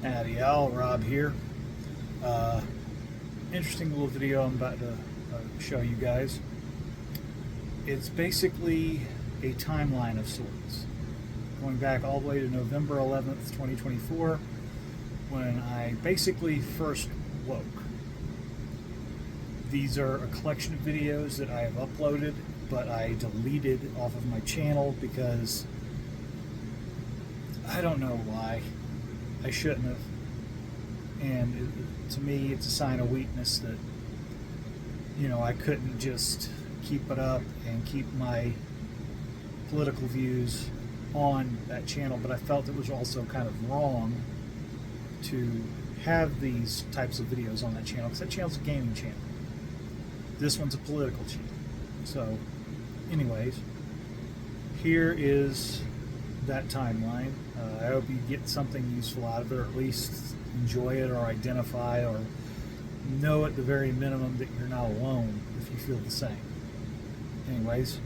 Howdy y'all, Rob here. Uh, Interesting little video I'm about to show you guys. It's basically a timeline of sorts, going back all the way to November 11th, 2024, when I basically first woke. These are a collection of videos that I have uploaded, but I deleted off of my channel because I don't know why. I shouldn't have. And to me, it's a sign of weakness that, I couldn't just keep it up and keep my political views on that channel, but I felt it was also kind of wrong to have these types of videos on that channel, because that channel's a gaming channel. This one's a political channel. So, anyways, here is that timeline. I hope you get something useful out of it, or at least enjoy it, or identify, or know at the very minimum that you're not alone if you feel the same. Anyways,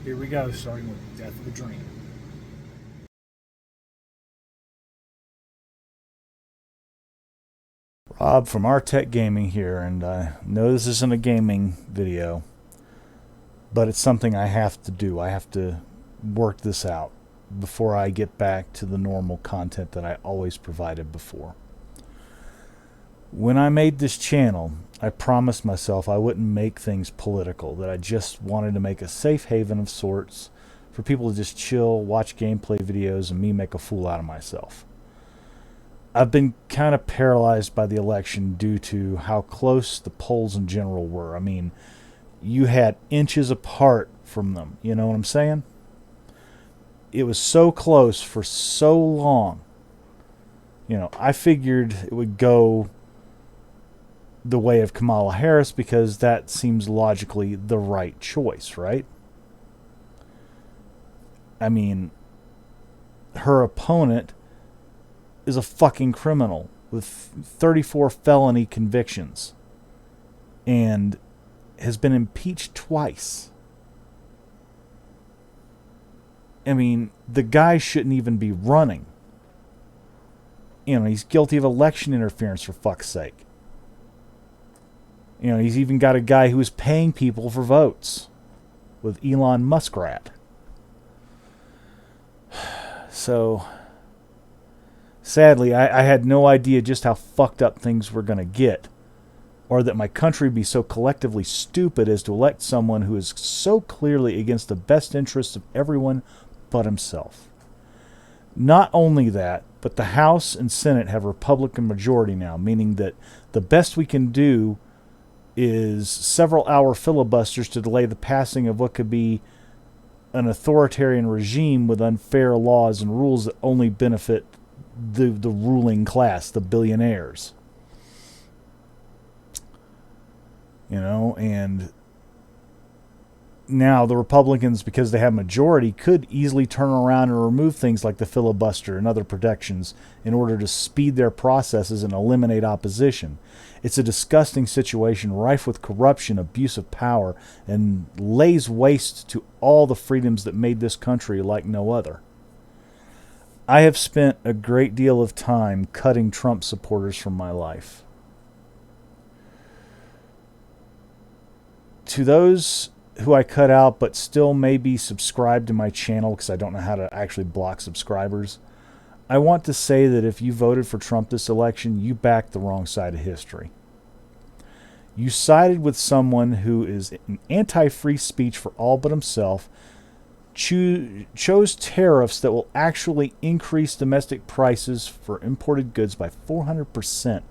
here we go, starting with Death of a Dream. Rob from Tech Gaming here, and I know this isn't a gaming video, but it's something I have to do. I have to work this out before I get back to the normal content that I always provided before. When I made this channel, I promised myself I wouldn't make things political, that I just wanted to make a safe haven of sorts for people to just chill, watch gameplay videos, and me make a fool out of myself. I've been kind of paralyzed by the election due to how close the polls in general were. I mean, you had inches apart from them, you know what I'm saying? It was so close for so long. I figured it would go the way of Kamala Harris because that seems logically the right choice, right? I mean, her opponent is a fucking criminal with 34 felony convictions and has been impeached twice. I mean, the guy shouldn't even be running. He's guilty of election interference, for fuck's sake. He's even got a guy who is paying people for votes with Elon Muskrat. So, sadly, I had no idea just how fucked up things were going to get, or that my country would be so collectively stupid as to elect someone who is so clearly against the best interests of everyone but himself. Not only that, but the House and Senate have Republican majority now, meaning that the best we can do is several-hour filibusters to delay the passing of what could be an authoritarian regime with unfair laws and rules that only benefit the ruling class, the billionaires. And now the Republicans, because they have majority, could easily turn around and remove things like the filibuster and other protections in order to speed their processes and eliminate opposition. It's a disgusting situation rife with corruption, abuse of power, and lays waste to all the freedoms that made this country like no other. I have spent a great deal of time cutting Trump supporters from my life. To those who I cut out but still may be subscribed to my channel, because I don't know how to actually block subscribers, I want to say that if you voted for Trump this election, you backed the wrong side of history. You sided with someone who is an anti-free speech for all but himself, chose tariffs that will actually increase domestic prices for imported goods by 400%,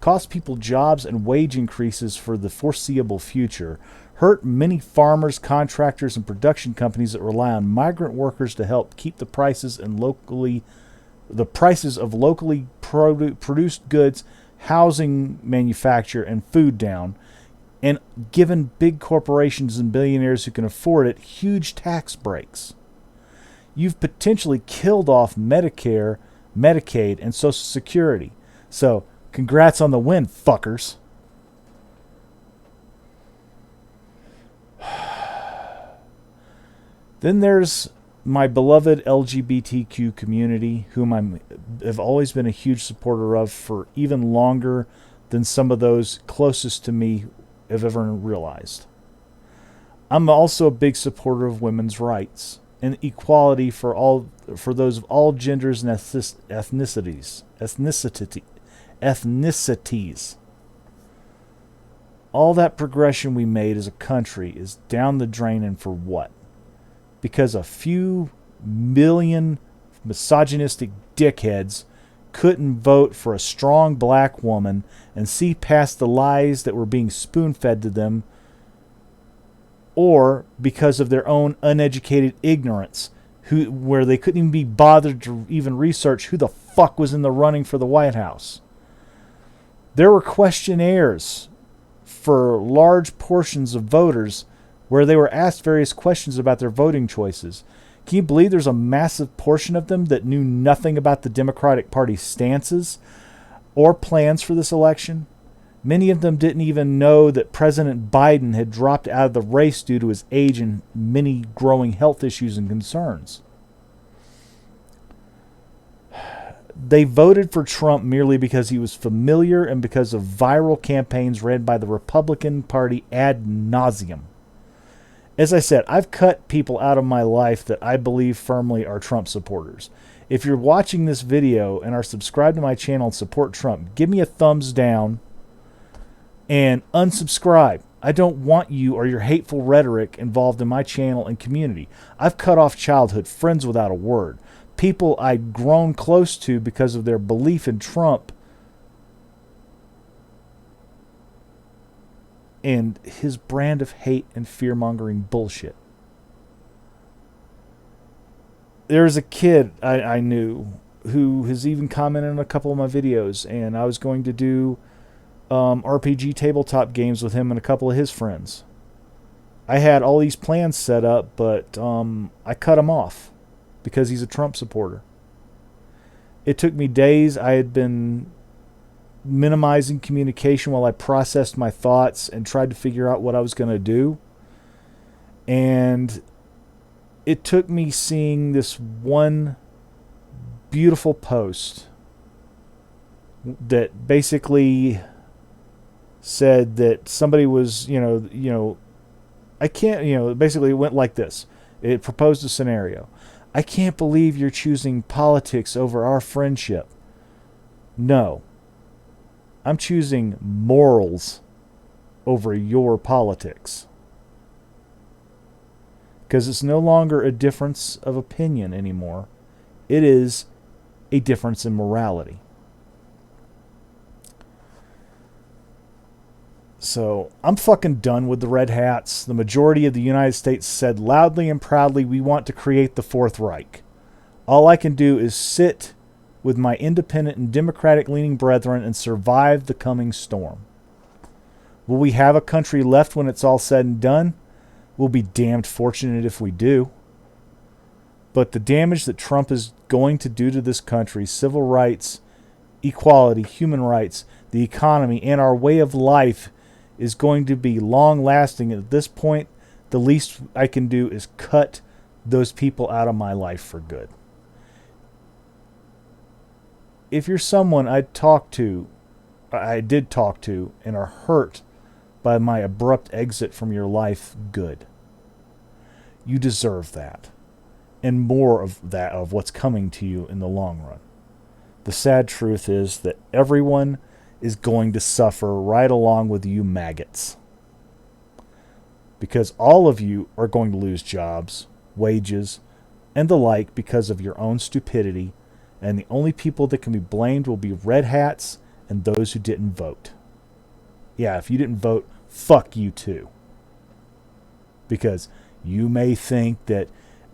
cost people jobs and wage increases for the foreseeable future, hurt many farmers, contractors, and production companies that rely on migrant workers to help keep the prices of locally produced goods, housing, manufacture, and food down, and given big corporations and billionaires who can afford it huge tax breaks. You've potentially killed off Medicare, Medicaid, and Social Security. So, congrats on the win, fuckers. Then there's my beloved LGBTQ community, whom have always been a huge supporter of for even longer than some of those closest to me have ever realized. I'm also a big supporter of women's rights and equality for those of all genders and ethnicities. All that progression we made as a country is down the drain, and for what? Because a few million misogynistic dickheads couldn't vote for a strong black woman and see past the lies that were being spoon-fed to them, or because of their own uneducated ignorance, where they couldn't even be bothered to even research who the fuck was in the running for the White House. There were questionnaires for large portions of voters where they were asked various questions about their voting choices. Can you believe there's a massive portion of them that knew nothing about the Democratic Party's stances or plans for this election? Many of them didn't even know that President Biden had dropped out of the race due to his age and many growing health issues and concerns. They voted for Trump merely because he was familiar and because of viral campaigns ran by the Republican Party ad nauseum. As I said, I've cut people out of my life that I believe firmly are Trump supporters. If you're watching this video and are subscribed to my channel and support Trump, give me a thumbs down and unsubscribe. I don't want you or your hateful rhetoric involved in my channel and community. I've cut off childhood friends without a word. People I'd grown close to because of their belief in Trump and his brand of hate and fear-mongering bullshit. There's a kid I knew who has even commented on a couple of my videos, and I was going to do RPG tabletop games with him and a couple of his friends. I had all these plans set up, but I cut him off because he's a Trump supporter. It took me days. I had been minimizing communication while I processed my thoughts and tried to figure out what I was going to do. And it took me seeing this one beautiful post that basically said that somebody was, basically it went like this. It proposed a scenario. I can't believe you're choosing politics over our friendship. No. I'm choosing morals over your politics. Because it's no longer a difference of opinion anymore. It is a difference in morality. So, I'm fucking done with the red hats. The majority of the United States said loudly and proudly, we want to create the Fourth Reich. All I can do is sit with my independent and democratic-leaning brethren and survive the coming storm. Will we have a country left when it's all said and done? We'll be damned fortunate if we do. But the damage that Trump is going to do to this country, civil rights, equality, human rights, the economy, and our way of life is going to be long-lasting. At this point, the least I can do is cut those people out of my life for good. If you're someone I did talk to, and are hurt by my abrupt exit from your life, good. You deserve that. And more of that, of what's coming to you in the long run. The sad truth is that everyone is going to suffer right along with you maggots. Because all of you are going to lose jobs, wages, and the like because of your own stupidity, and the only people that can be blamed will be red hats and those who didn't vote. Yeah, if you didn't vote, fuck you too. Because you may think that,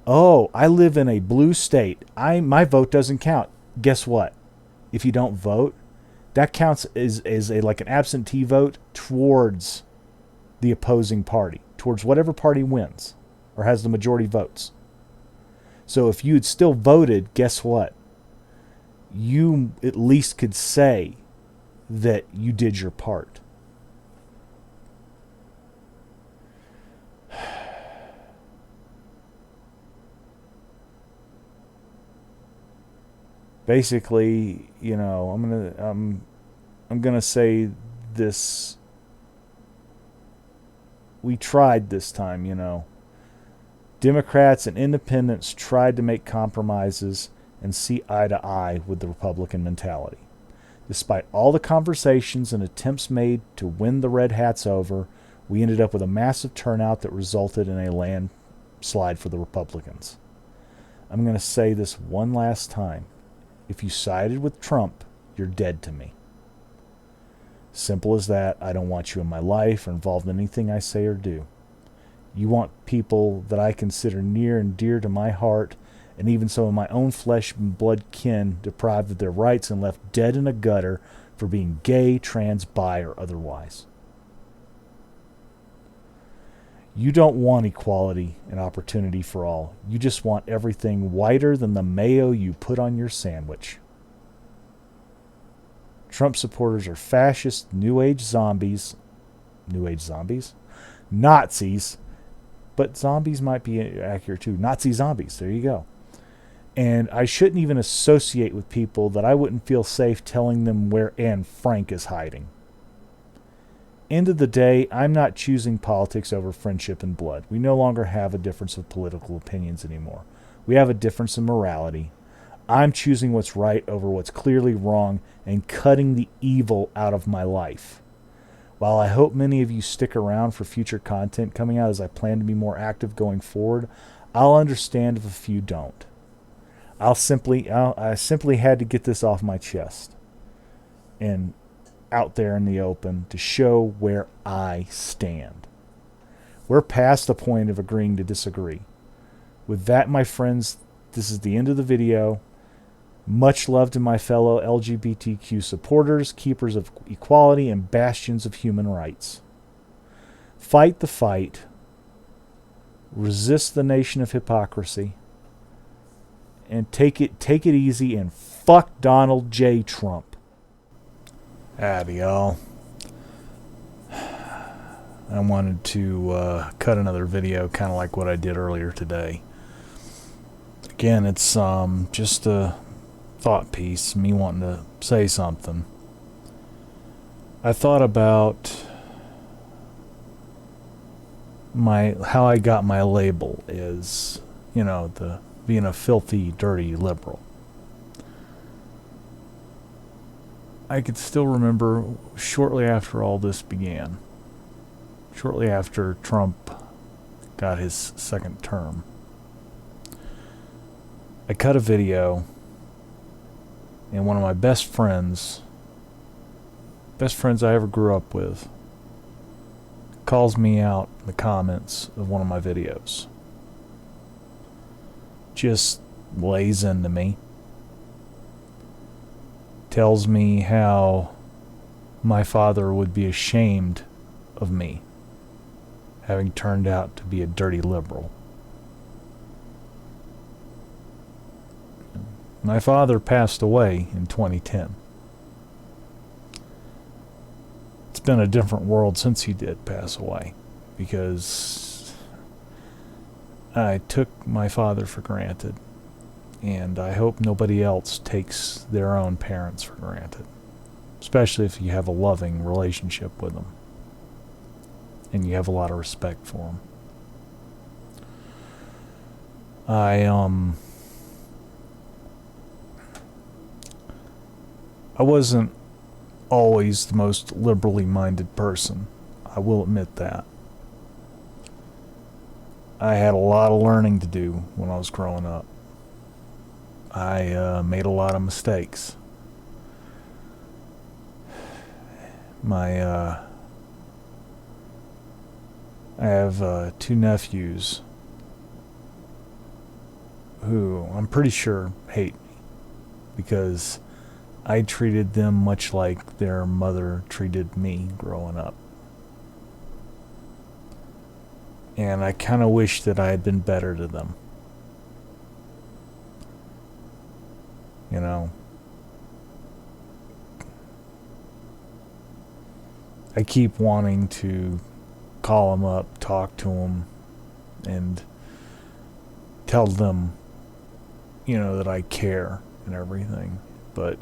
oh, I live in a blue state, my vote doesn't count. Guess what? If you don't vote, that counts as like an absentee vote towards the opposing party, towards whatever party wins or has the majority votes. So if you had still voted, guess what? You at least could say that you did your part. Basically, I'm gonna say this. We tried this time. Democrats and independents tried to make compromises and see eye to eye with the Republican mentality. Despite all the conversations and attempts made to win the red hats over, we ended up with a massive turnout that resulted in a landslide for the Republicans. I'm going to say this one last time. If you sided with Trump, you're dead to me. Simple as that. I don't want you in my life or involved in anything I say or do. You want people that I consider near and dear to my heart, and even some of my own flesh and blood kin, deprived of their rights and left dead in a gutter for being gay, trans, bi, or otherwise. You don't want equality and opportunity for all. You just want everything whiter than the mayo you put on your sandwich. Trump supporters are fascist, New Age zombies. New Age zombies? Nazis. But zombies might be accurate too. Nazi zombies. There you go. And I shouldn't even associate with people that I wouldn't feel safe telling them where Anne Frank is hiding. End of the day, I'm not choosing politics over friendship and blood. We no longer have a difference of political opinions anymore. We have a difference in morality. I'm choosing what's right over what's clearly wrong and cutting the evil out of my life. While I hope many of you stick around for future content coming out as I plan to be more active going forward, I'll understand if a few don't. I simply had to get this off my chest and out there in the open to show where I stand. We're past the point of agreeing to disagree. With that, my friends, this is the end of the video. Much love to my fellow LGBTQ supporters, keepers of equality, and bastions of human rights. Fight the fight. Resist the nation of hypocrisy. And take it easy and fuck Donald J. Trump. Howdy, y'all. I wanted to cut another video kind of like what I did earlier today. Again, it's just a thought piece, me wanting to say something. I thought about how I got my label is, the being a filthy, dirty liberal. I could still remember shortly after all this began, shortly after Trump got his second term, I cut a video, and one of my best friends I ever grew up with, calls me out in the comments of one of my videos. Just lays into me. Tells me how my father would be ashamed of me, having turned out to be a dirty liberal. My father passed away in 2010. It's been a different world since he did pass away, because I took my father for granted, and I hope nobody else takes their own parents for granted, especially if you have a loving relationship with them and you have a lot of respect for them. I wasn't always the most liberally minded person. I will admit that. I had a lot of learning to do when I was growing up. I made a lot of mistakes. I have two nephews who I'm pretty sure hate me because I treated them much like their mother treated me growing up. And I kind of wish that I had been better to them. I keep wanting to call them up, talk to them, and tell them, that I care and everything, but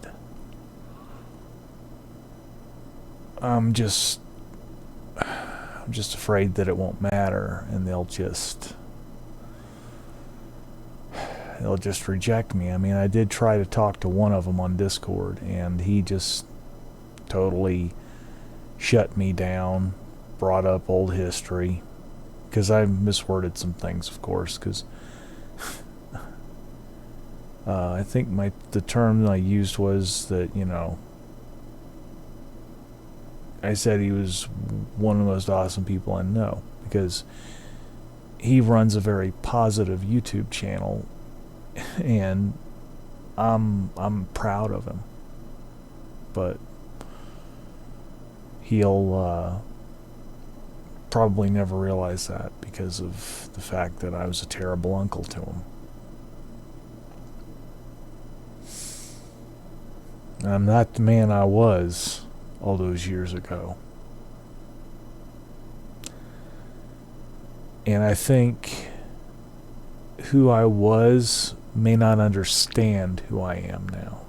I'm just afraid that it won't matter, and they'll just reject me. I mean, I did try to talk to one of them on Discord, and he just totally shut me down, brought up old history, because I misworded some things, of course, because I think the term I used was that, you know, I said he was one of the most awesome people I know, because he runs a very positive YouTube channel, and I'm proud of him. But he'll probably never realize that because of the fact that I was a terrible uncle to him. I'm not the man I was all those years ago. And I think who I was may not understand who I am now.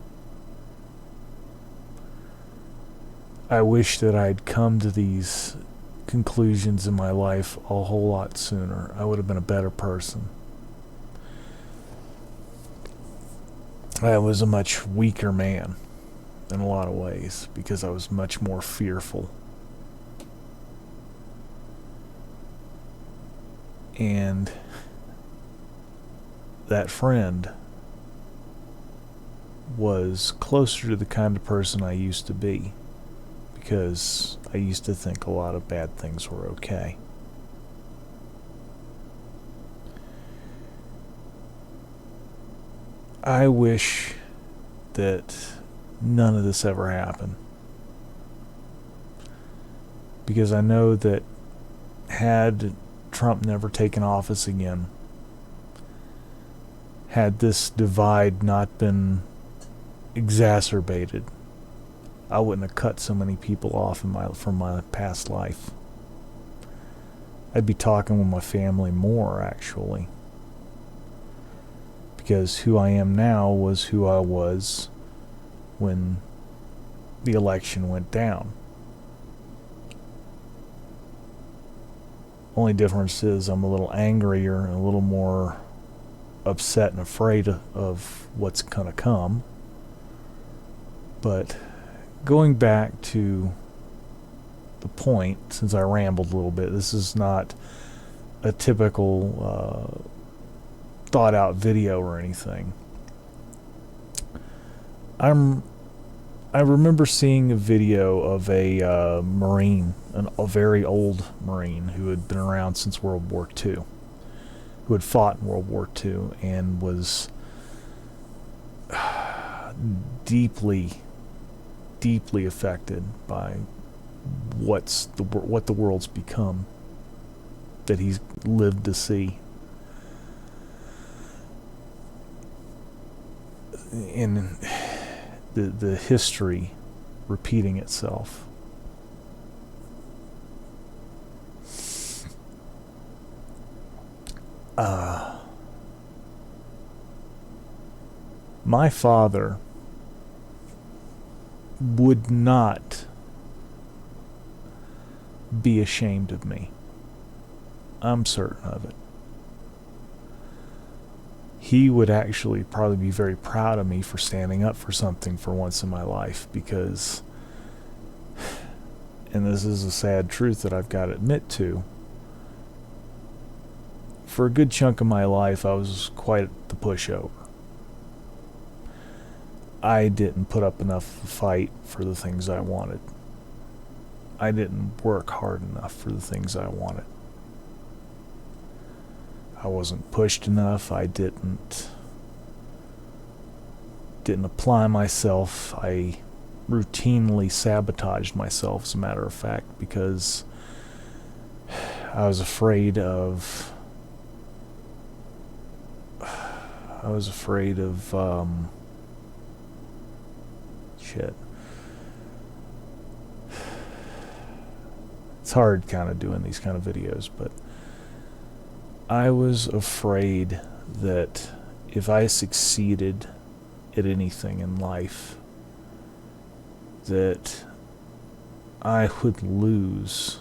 I wish that I'd come to these conclusions in my life a whole lot sooner. I would have been a better person. I was a much weaker man in a lot of ways because I was much more fearful. And that friend was closer to the kind of person I used to be, because I used to think a lot of bad things were okay. I wish that none of this ever happened, because I know that had Trump never taken office again, had this divide not been exacerbated, I wouldn't have cut so many people off from my past life. I'd be talking with my family more, actually, because who I am now was who I was when the election went down. Only difference is I'm a little angrier and a little more upset and afraid of what's going to come. But going back to the point, since I rambled a little bit, this is not a typical thought out video or anything. I remember seeing a video of a Marine, a very old Marine who had been around since World War II, who had fought in World War II and was deeply affected by what the world's become, that he's lived to see. And the history repeating itself. My father would not be ashamed of me. I'm certain of it. He would actually probably be very proud of me for standing up for something for once in my life, because, and this is a sad truth that I've got to admit to, for a good chunk of my life I was quite the pushover. I didn't put up enough fight for the things I wanted. I didn't work hard enough for the things I wanted. I wasn't pushed enough. I didn't apply myself. I routinely sabotaged myself, as a matter of fact, because I was afraid of shit. It's hard kind of doing these kind of videos, but I was afraid that if I succeeded at anything in life, that I would lose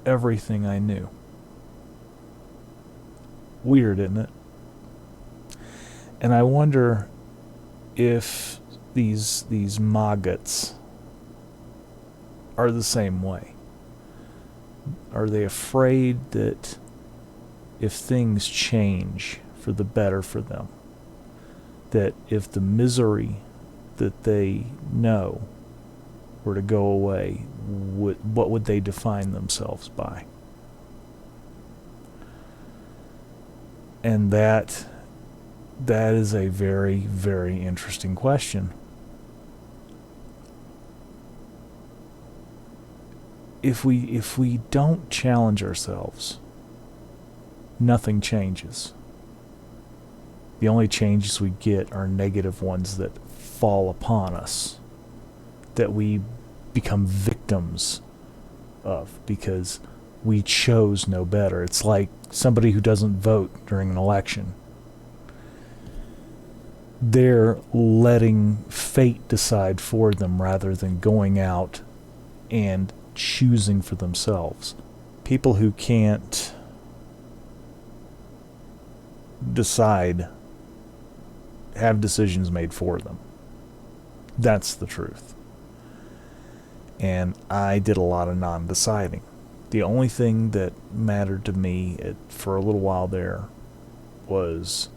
everything I knew. Weird, isn't it? And I wonder if these maggots are the same way. Are they afraid that if things change for the better for them, that if the misery that they know were to go away, what would they define themselves by? And that is a very, very interesting question. If we don't challenge ourselves, nothing changes. The only changes we get are negative ones that fall upon us, that we become victims of because we chose no better. It's like somebody who doesn't vote during an election. They're letting fate decide for them rather than going out and choosing for themselves. People who can't decide have decisions made for them. That's the truth. And I did a lot of non-deciding. The only thing that mattered to me for a little while there was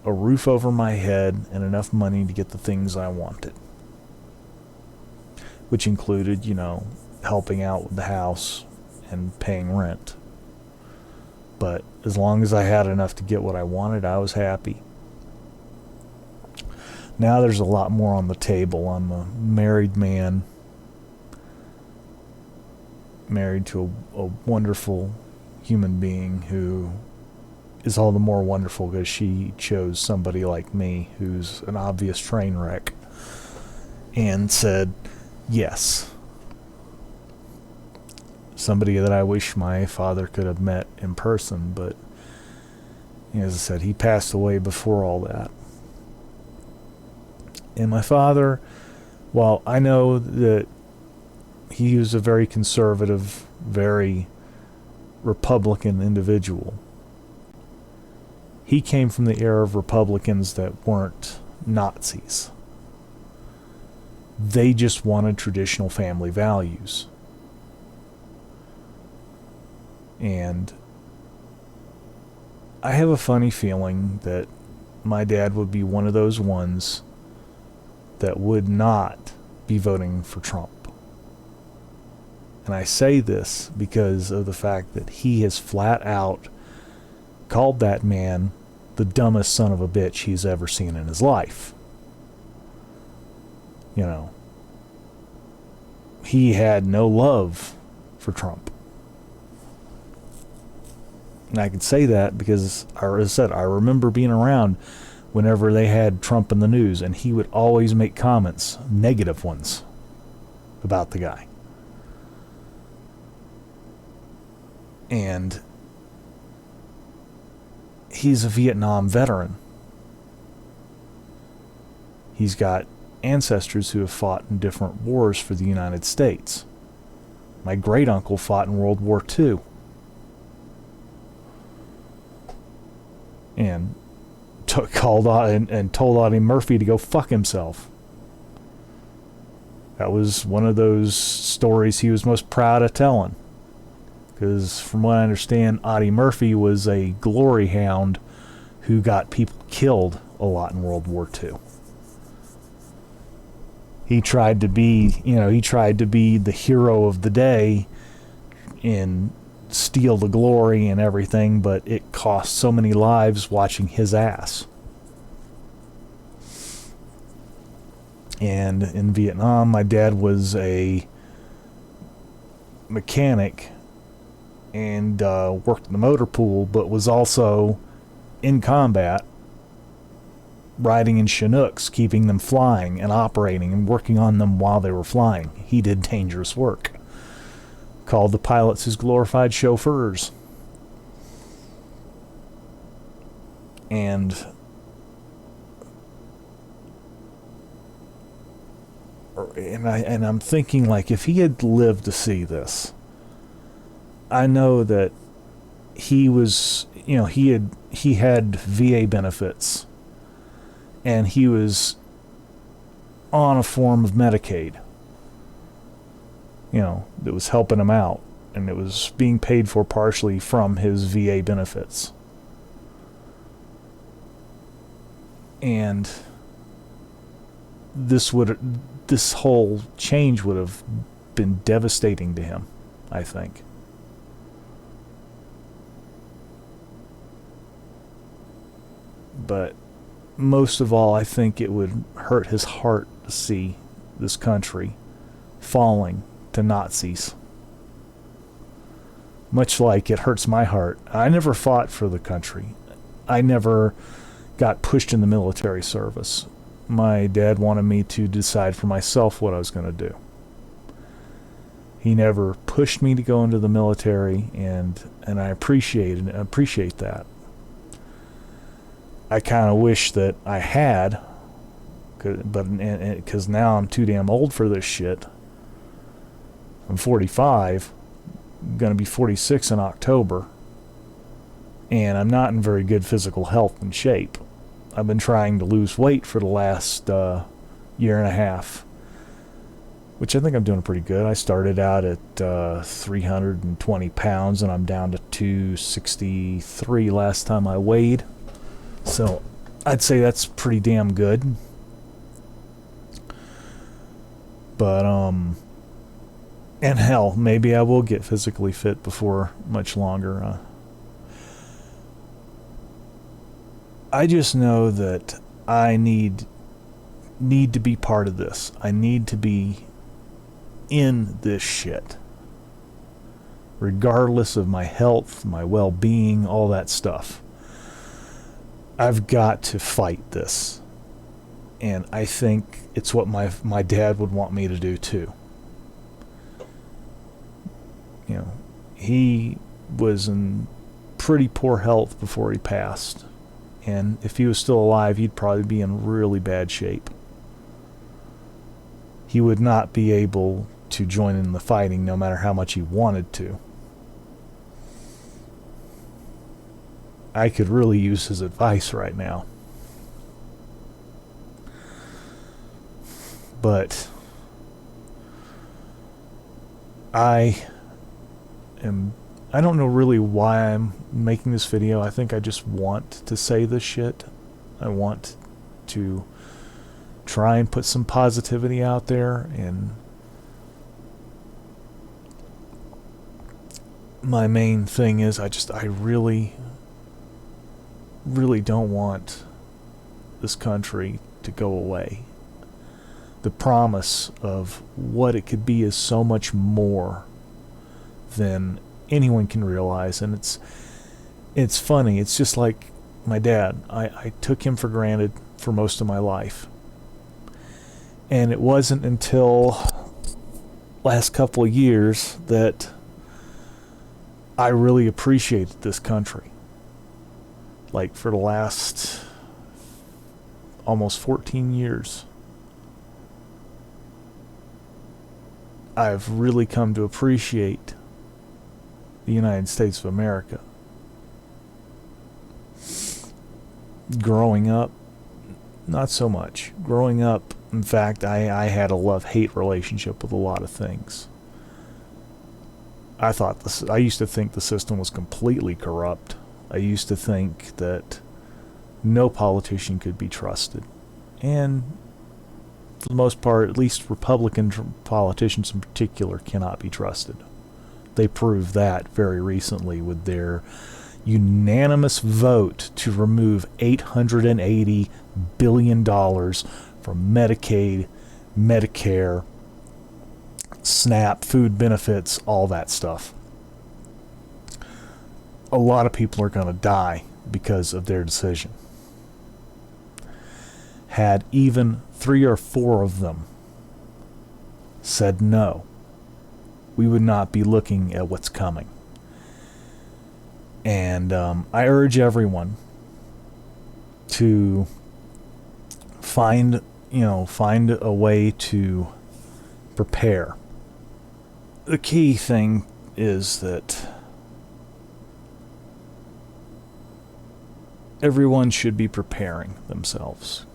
a roof over my head and enough money to get the things I wanted. Which included, helping out with the house and paying rent. But as long as I had enough to get what I wanted, I was happy. Now there's a lot more on the table. I'm a married man, married to a wonderful human being who is all the more wonderful because she chose somebody like me who's an obvious train wreck and said yes. Somebody that I wish my father could have met in person, but as I said, he passed away before all that. And my father, while I know that he was a very conservative, very Republican individual, he came from the era of Republicans that weren't Nazis. They just wanted traditional family values. And I have a funny feeling that my dad would be one of those ones that would not be voting for Trump. And I say this because of the fact that he has flat out called that man the dumbest son of a bitch he's ever seen in his life. He had no love for Trump. And I can say that because, as I said, I remember being around whenever they had Trump in the news, and he would always make comments, negative ones, about the guy. And he's a Vietnam veteran. He's got ancestors who have fought in different wars for the United States. My great-uncle fought in World War II. And told Audie Murphy to go fuck himself. That was one of those stories he was most proud of telling. Because from what I understand, Audie Murphy was a glory hound who got people killed a lot in World War II. He tried to be the hero of the day and steal the glory and everything, but it cost so many lives watching his ass. And in Vietnam, my dad was a mechanic and worked in the motor pool, but was also in combat, riding in Chinooks, keeping them flying and operating and working on them while they were flying. He did dangerous work. Called the pilots his glorified chauffeurs. And I'm thinking, like, if he had lived to see this, I know that he was, he had VA benefits, and he was on a form of Medicaid, that was helping him out, and it was being paid for partially from his VA benefits. And this whole change would have been devastating to him, I think. But most of all, I think it would hurt his heart to see this country falling to Nazis. Much like it hurts my heart. I never fought for the country. I never got pushed in the military service. My dad wanted me to decide for myself what I was going to do. He never pushed me to go into the military, and I appreciate that. I kind of wish that I had, because now I'm too damn old for this shit. I'm 45, going to be 46 in October, and I'm not in very good physical health and shape. I've been trying to lose weight for the last year and a half, which I think I'm doing pretty good. I started out at 320 pounds, and I'm down to 263 last time I weighed. So I'd say that's pretty damn good. But, and hell, maybe I will get physically fit before much longer. I just know that I need to be part of this. I need to be in this shit. Regardless of my health, my well-being, all that stuff. I've got to fight this. And I think it's what my dad would want me to do too. He was in pretty poor health before he passed. And if he was still alive, he'd probably be in really bad shape. He would not be able to join in the fighting no matter how much he wanted to. I could really use his advice right now. But I don't know really why I'm making this video. I think I just want to say this shit. I want to try and put some positivity out there, and my main thing is I really don't want this country to go away. The promise of what it could be is so much more than anyone can realize, and it's funny. It's just like my dad. I took him for granted for most of my life, and it wasn't until last couple of years that I really appreciated this country. Like, for the last almost 14 years, I've really come to appreciate the United States of America. Growing up, not so much. Growing up, in fact, I had a love-hate relationship with a lot of things. I used to think the system was completely corrupt. I used to think that no politician could be trusted. And for the most part, at least Republican politicians in particular cannot be trusted. They proved that very recently with their unanimous vote to remove $880 billion from Medicaid, Medicare, SNAP, food benefits, all that stuff. A lot of people are going to die because of their decision. Had even 3 or 4 of them said no, we would not be looking at what's coming. And I urge everyone to find a way to prepare. The key thing is that everyone should be preparing themselves.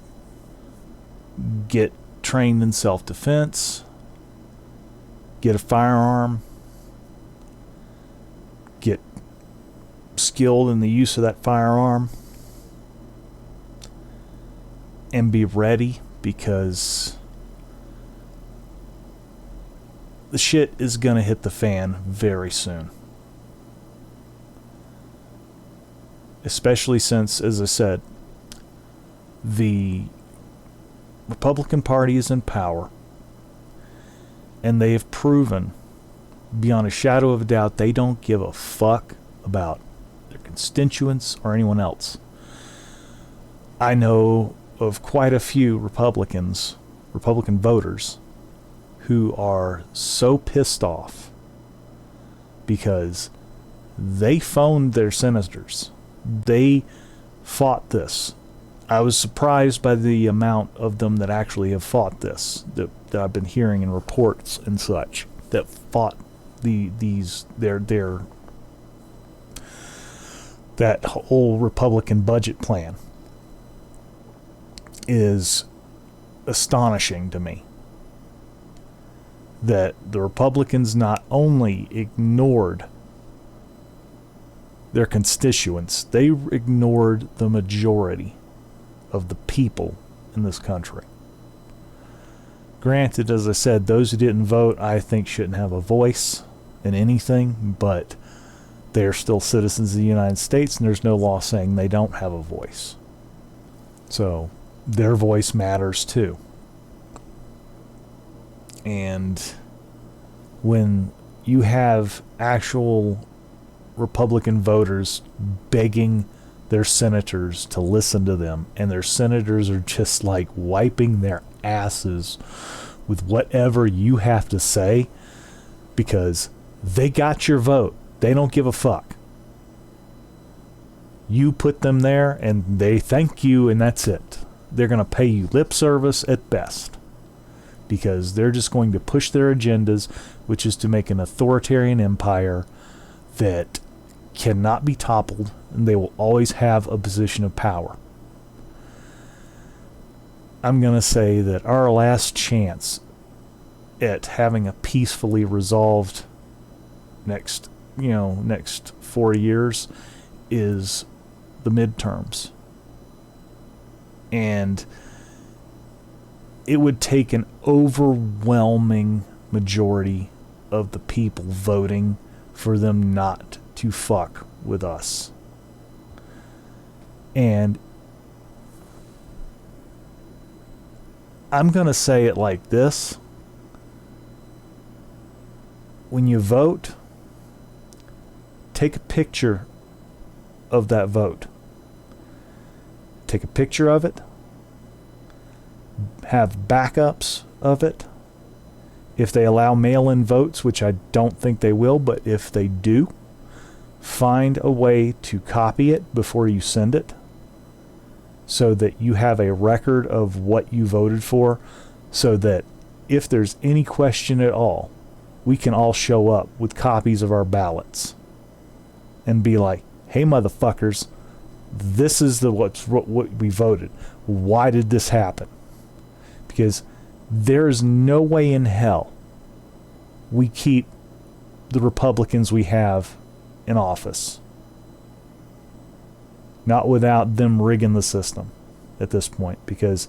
Get trained in self-defense. Get a firearm. Get skilled in the use of that firearm. And be ready, because the shit is going to hit the fan very soon. Especially since, as I said, the Republican Party is in power, and they have proven beyond a shadow of a doubt they don't give a fuck about their constituents or anyone else. I know of quite a few Republican voters who are so pissed off because they phoned their senators. They fought this. I was surprised by the amount of them that actually have fought this, that I've been hearing in reports and such, that fought that whole Republican budget plan. Is astonishing to me. That the Republicans not only ignored their constituents, they ignored the majority of the people in this country. Granted, as I said, those who didn't vote, I think, shouldn't have a voice in anything, but they're still citizens of the United States, and there's no law saying they don't have a voice. So their voice matters too. And when you have actual Republican voters begging their senators to listen to them, and their senators are just like wiping their asses with whatever you have to say because they got your vote. They don't give a fuck. You put them there and they thank you, and that's it. They're going to pay you lip service at best, because they're just going to push their agendas, which is to make an authoritarian empire that cannot be toppled, and they will always have a position of power. I'm going to say that our last chance at having a peacefully resolved next 4 years is the midterms. And it would take an overwhelming majority of the people voting for them not to fuck with us. And I'm going to say it like this. When you vote, take a picture of that vote. Take a picture of it. Have backups of it. If they allow mail-in votes, which I don't think they will, but if they do, find a way to copy it before you send it so that you have a record of what you voted for, so that if there's any question at all, we can all show up with copies of our ballots and be like, hey, motherfuckers, this is what we voted. Why did this happen? Because there's no way in hell we keep the Republicans we have in office. Not without them rigging the system at this point, because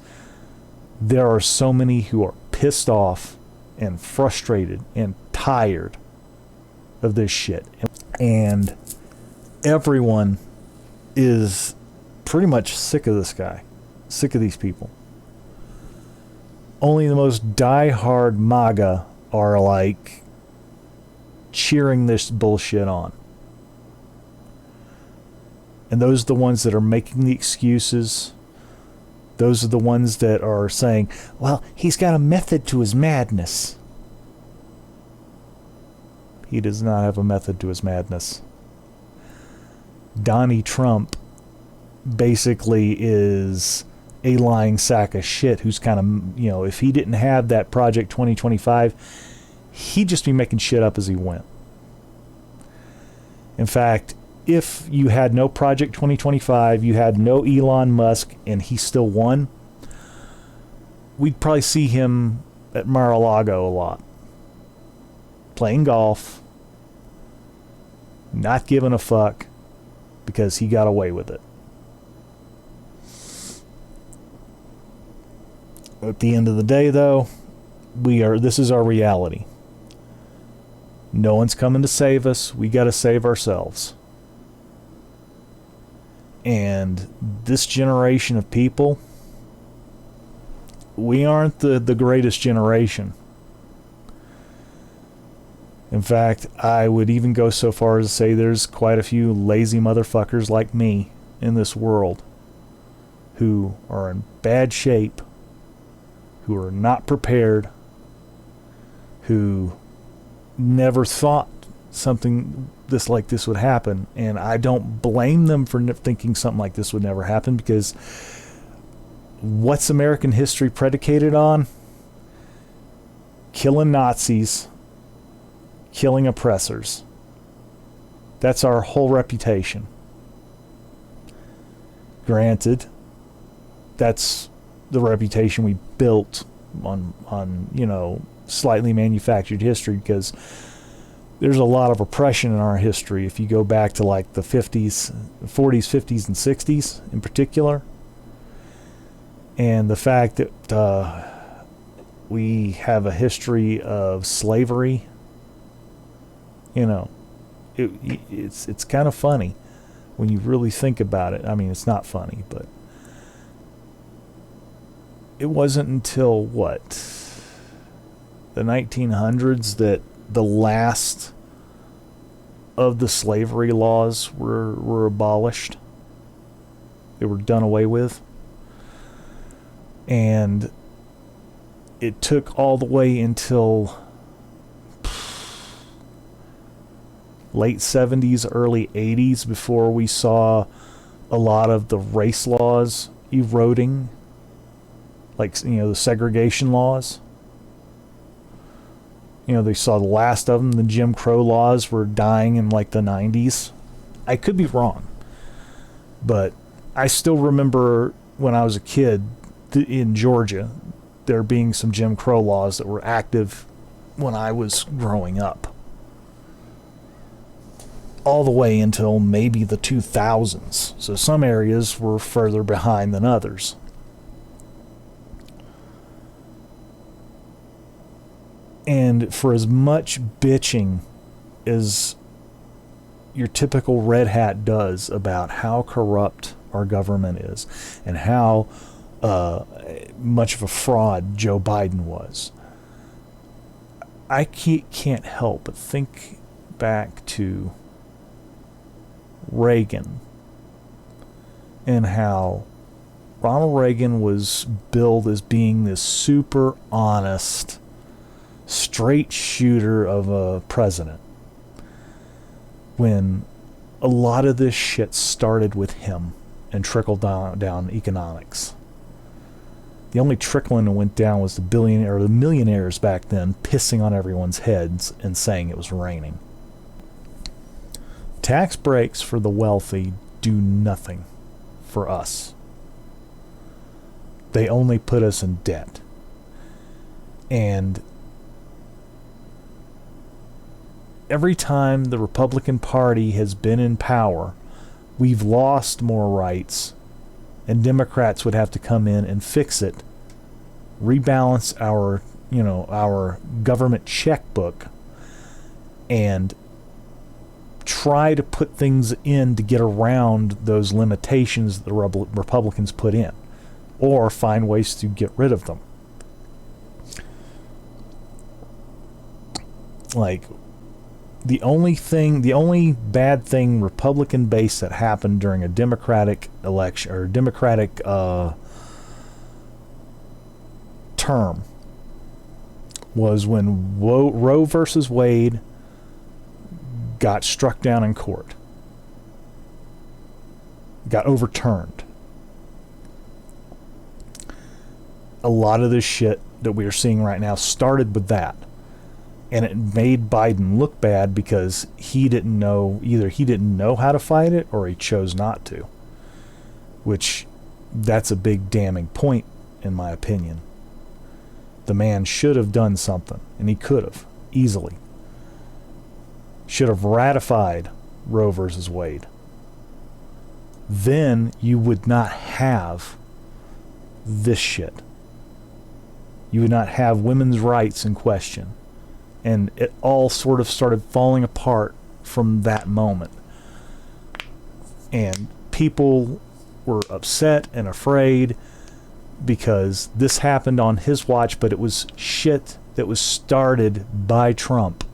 there are so many who are pissed off and frustrated and tired of this shit. And everyone is pretty much sick of this guy, sick of these people. Only the most die-hard MAGA are like cheering this bullshit on. And those are the ones that are making the excuses. Those are the ones that are saying, well, he's got a method to his madness. He does not have a method to his madness. Donnie Trump basically is a lying sack of shit who's kind of, if he didn't have that Project 2025, he'd just be making shit up as he went. In fact, if you had no Project 2025, you had no Elon Musk, and he still won, we'd probably see him at Mar-a-Lago a lot. Playing golf, not giving a fuck, because he got away with it. At the end of the day, though, this is our reality. No one's coming to save us. We got to save ourselves. And this generation of people, we aren't the greatest generation. In fact, I would even go so far as to say there's quite a few lazy motherfuckers like me in this world who are in bad shape, who are not prepared, who never thought something like this would happen. And I don't blame them for thinking something like this would never happen, because what's American history predicated on? Killing Nazis, killing oppressors. That's our whole reputation. Granted, that's the reputation we built on slightly manufactured history, because there's a lot of oppression in our history. If you go back to like the 40s, 50s, and 60s in particular, and the fact that we have a history of slavery, it's kind of funny when you really think about it. I mean, it's not funny, but it wasn't until the 1900s that the last of the slavery laws were abolished. They were done away with. And it took all the way until late 70s, early 80s before we saw a lot of the race laws eroding, like, the segregation laws. They saw the last of them. The Jim Crow laws were dying in like the 90s. I could be wrong, but I still remember when I was a kid in Georgia, there being some Jim Crow laws that were active when I was growing up. All the way until maybe the 2000s. So some areas were further behind than others. And for as much bitching as your typical red hat does about how corrupt our government is and how much of a fraud Joe Biden was, I can't help but think back to Reagan and how Ronald Reagan was billed as being this super honest, straight shooter of a president, when a lot of this shit started with him and trickled down economics. The only trickling that went down was the millionaires back then pissing on everyone's heads and saying it was raining. Tax breaks for the wealthy do nothing for us. They only put us in debt. And every time the Republican Party has been in power, we've lost more rights, and Democrats would have to come in and fix it, rebalance our government checkbook, and try to put things in to get around those limitations the Republicans put in, or find ways to get rid of them. Like, the only bad thing Republican based that happened during a Democratic election or Democratic term was when Roe versus Wade got struck down in court. got overturned. A lot of this shit that we are seeing right now started with that. And it made Biden look bad because he didn't know, either he didn't know how to fight it or he chose not to. Which, that's a big damning point, in my opinion. The man should have done something, and he could have, easily. Should have ratified Roe versus Wade. Then you would not have this shit. You would not have women's rights in question. And it all sort of started falling apart from that moment. And people were upset and afraid because this happened on his watch, but it was shit that was started by Trump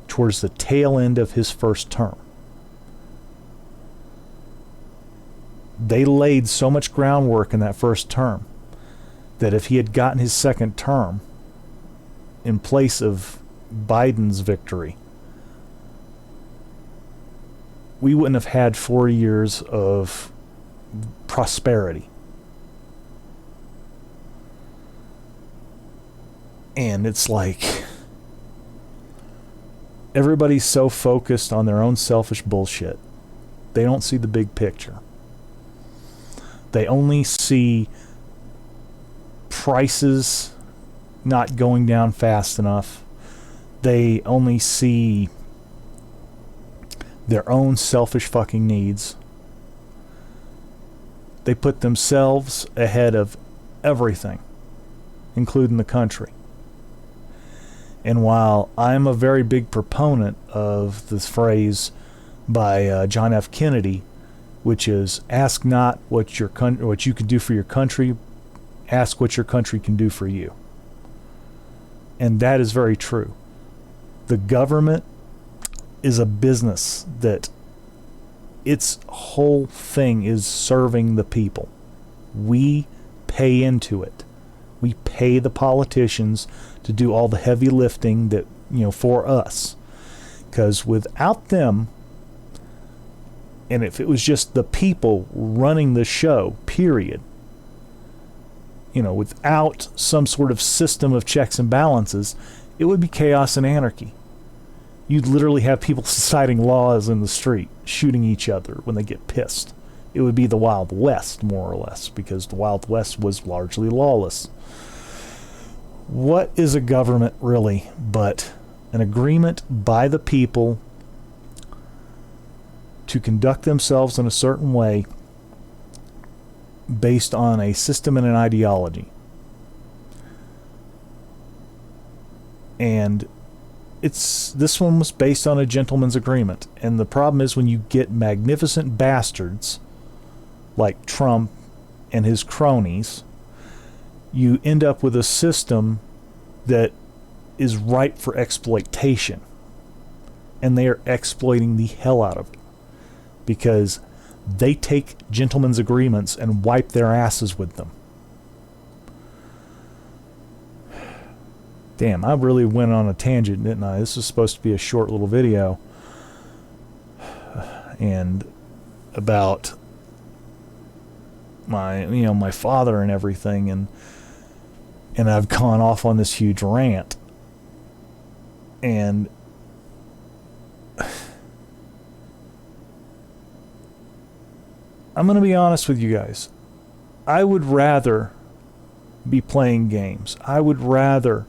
towards the tail end of his first term. They laid so much groundwork in that first term that if he had gotten his second term in place of Biden's victory, we wouldn't have had 4 years of prosperity. And it's like everybody's so focused on their own selfish bullshit. They don't see the big picture. They only see prices not going down fast enough. They only see their own selfish fucking needs. They put themselves ahead of everything, including the country. And while I'm a very big proponent of this phrase by John F. Kennedy, which is ask not what you can do for your country, ask what your country can do for you. And that is very true. The government is a business that its whole thing is serving the people. We pay into it. We pay the politicians to do all the heavy lifting that, for us. Because without them, and if it was just the people running the show, period, without some sort of system of checks and balances, it would be chaos and anarchy. You'd literally have people citing laws in the street, shooting each other when they get pissed. It would be the Wild West, more or less, because the Wild West was largely lawless. What is a government really but an agreement by the people to conduct themselves in a certain way based on a system and an ideology? And this one was based on a gentleman's agreement. And the problem is when you get magnificent bastards like Trump and his cronies, you end up with a system that is ripe for exploitation. And they are exploiting the hell out of it. Because they take gentlemen's agreements and wipe their asses with them. Damn, I really went on a tangent, didn't I? This was supposed to be a short little video. And about my father and everything, and I've gone off on this huge rant. And I'm going to be honest with you guys. I would rather be playing games. I would rather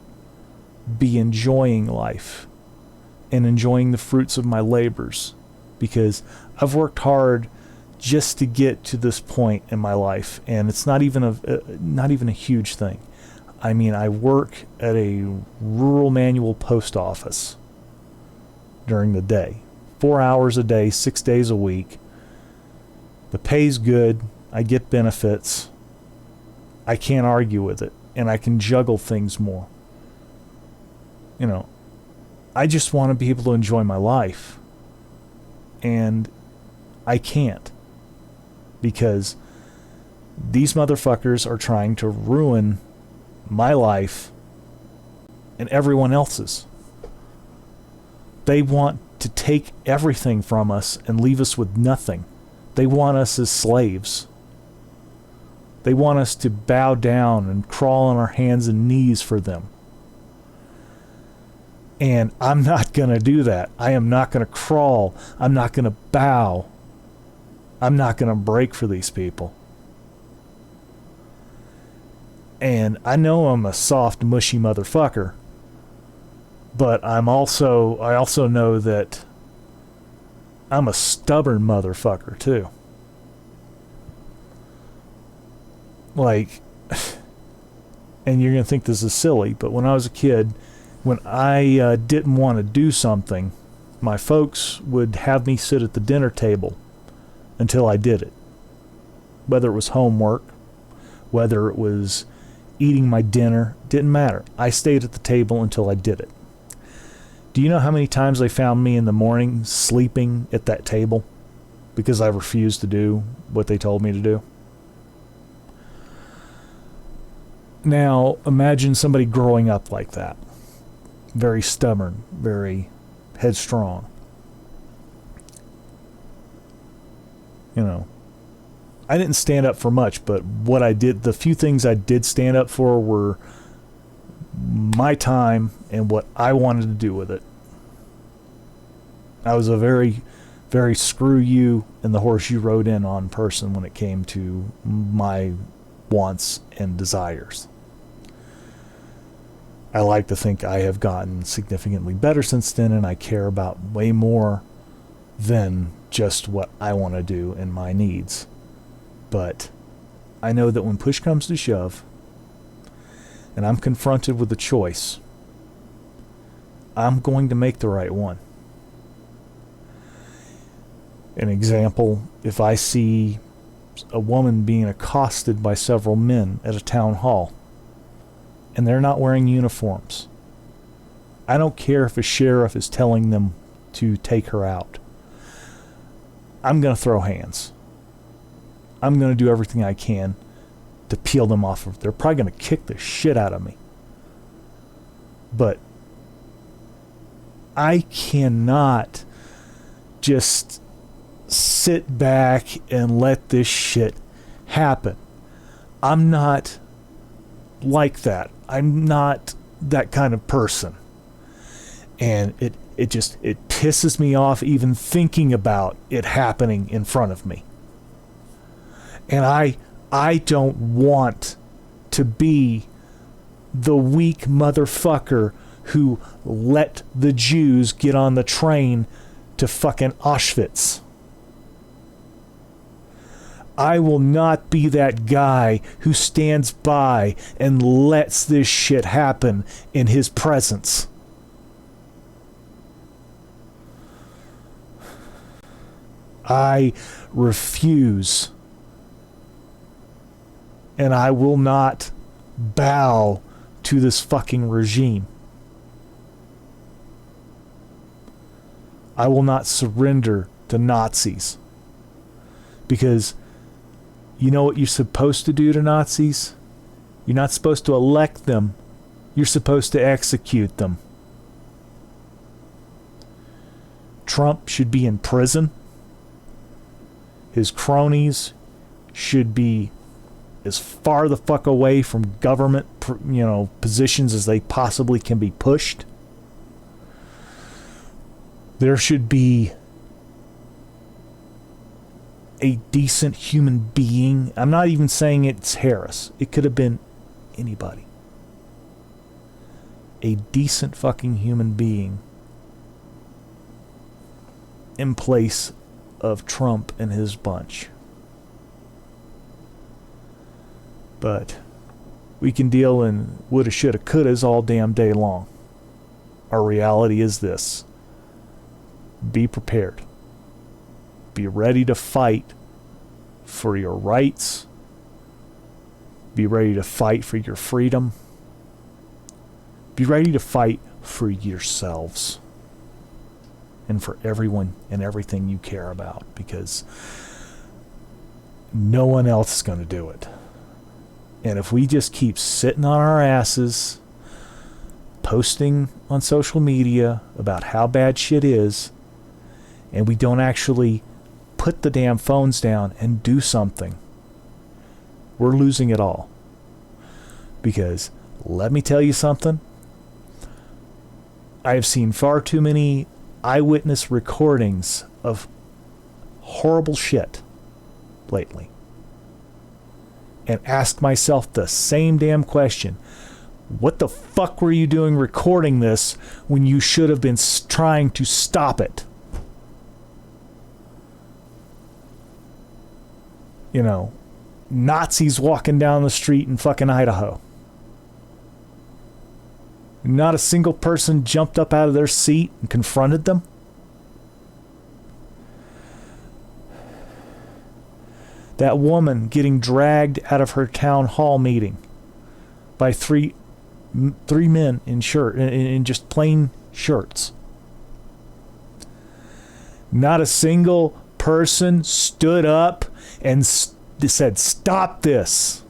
be enjoying life and enjoying the fruits of my labors, because I've worked hard just to get to this point in my life, and it's not even a huge thing. I mean, I work at a rural manual post office during the day, 4 hours a day, 6 days a week. The pay's good. I get benefits. I can't argue with it, and I can juggle things more. I just want to be able to enjoy my life. And I can't. Because these motherfuckers are trying to ruin my life and everyone else's. They want to take everything from us and leave us with nothing. They want us as slaves. They want us to bow down and crawl on our hands and knees for them. And I'm not going to do that. I am not going to crawl. I'm not going to bow. I'm not going to break for these people. And I know I'm a soft, mushy motherfucker. But I also know that I'm a stubborn motherfucker too. Like, and you're going to think this is silly, but when I was a kid, when I didn't want to do something, my folks would have me sit at the dinner table until I did it. Whether it was homework, whether it was eating my dinner, didn't matter. I stayed at the table until I did it. Do you know how many times they found me in the morning sleeping at that table because I refused to do what they told me to do? Now, imagine somebody growing up like that. Very stubborn, very headstrong. You know, I didn't stand up for much, but what I did, the few things I did stand up for were my time and what I wanted to do with it. I was a very, very screw you and the horse you rode in on person when it came to my wants and desires. I like to think I have gotten significantly better since then, and I care about way more than just what I want to do and my needs. But I know that when push comes to shove, and I'm confronted with a choice, I'm going to make the right one. An example, if I see a woman being accosted by several men at a town hall, and they're not wearing uniforms, I don't care if a sheriff is telling them to take her out. I'm going to throw hands. I'm going to do everything I can to peel them off of. They're probably going to kick the shit out of me. But I cannot just sit back and let this shit happen. I'm not like that. I'm not that kind of person. And it pisses me off even thinking about it happening in front of me. And I don't want to be the weak motherfucker who let the Jews get on the train to fucking Auschwitz. I will not be that guy who stands by and lets this shit happen in his presence. I refuse. And I will not bow to this fucking regime. I will not surrender to Nazis. Because you know what you're supposed to do to Nazis? You're not supposed to elect them. You're supposed to execute them. Trump should be in prison. His cronies should be as far the fuck away from government, positions as they possibly can be pushed. There should be a decent human being. I'm not even saying it's Harris. It could have been anybody. A decent fucking human being in place of Trump and his bunch. But we can deal in woulda, shoulda, couldas all damn day long. Our reality is this. Be prepared. Be ready to fight for your rights. Be ready to fight for your freedom. Be ready to fight for yourselves. And for everyone and everything you care about. Because no one else is going to do it. And if we just keep sitting on our asses, posting on social media about how bad shit is, and we don't actually put the damn phones down and do something. We're losing it all. Because, let me tell you something. I have seen far too many eyewitness recordings of horrible shit lately. And asked myself the same damn question. What the fuck were you doing recording this when you should have been trying to stop it? You know, Nazis walking down the street in fucking Idaho. Not a single person jumped up out of their seat and confronted them. That woman getting dragged out of her town hall meeting by three men in just plain shirts. Not a single person stood up and said, "Stop this."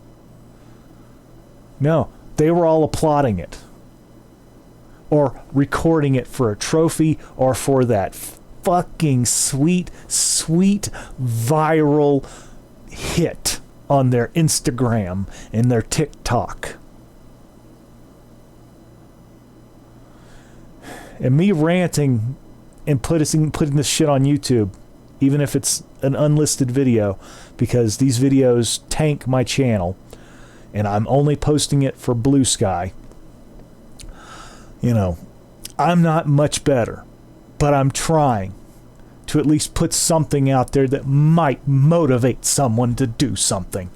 No, they were all applauding it. Or recording it for a trophy, or for that fucking sweet viral hit on their Instagram and their TikTok. And me ranting and putting this shit on YouTube, even if it's an unlisted video, because these videos tank my channel, and I'm only posting it for Blue Sky. You know, I'm not much better, but I'm trying to at least put something out there that might motivate someone to do something.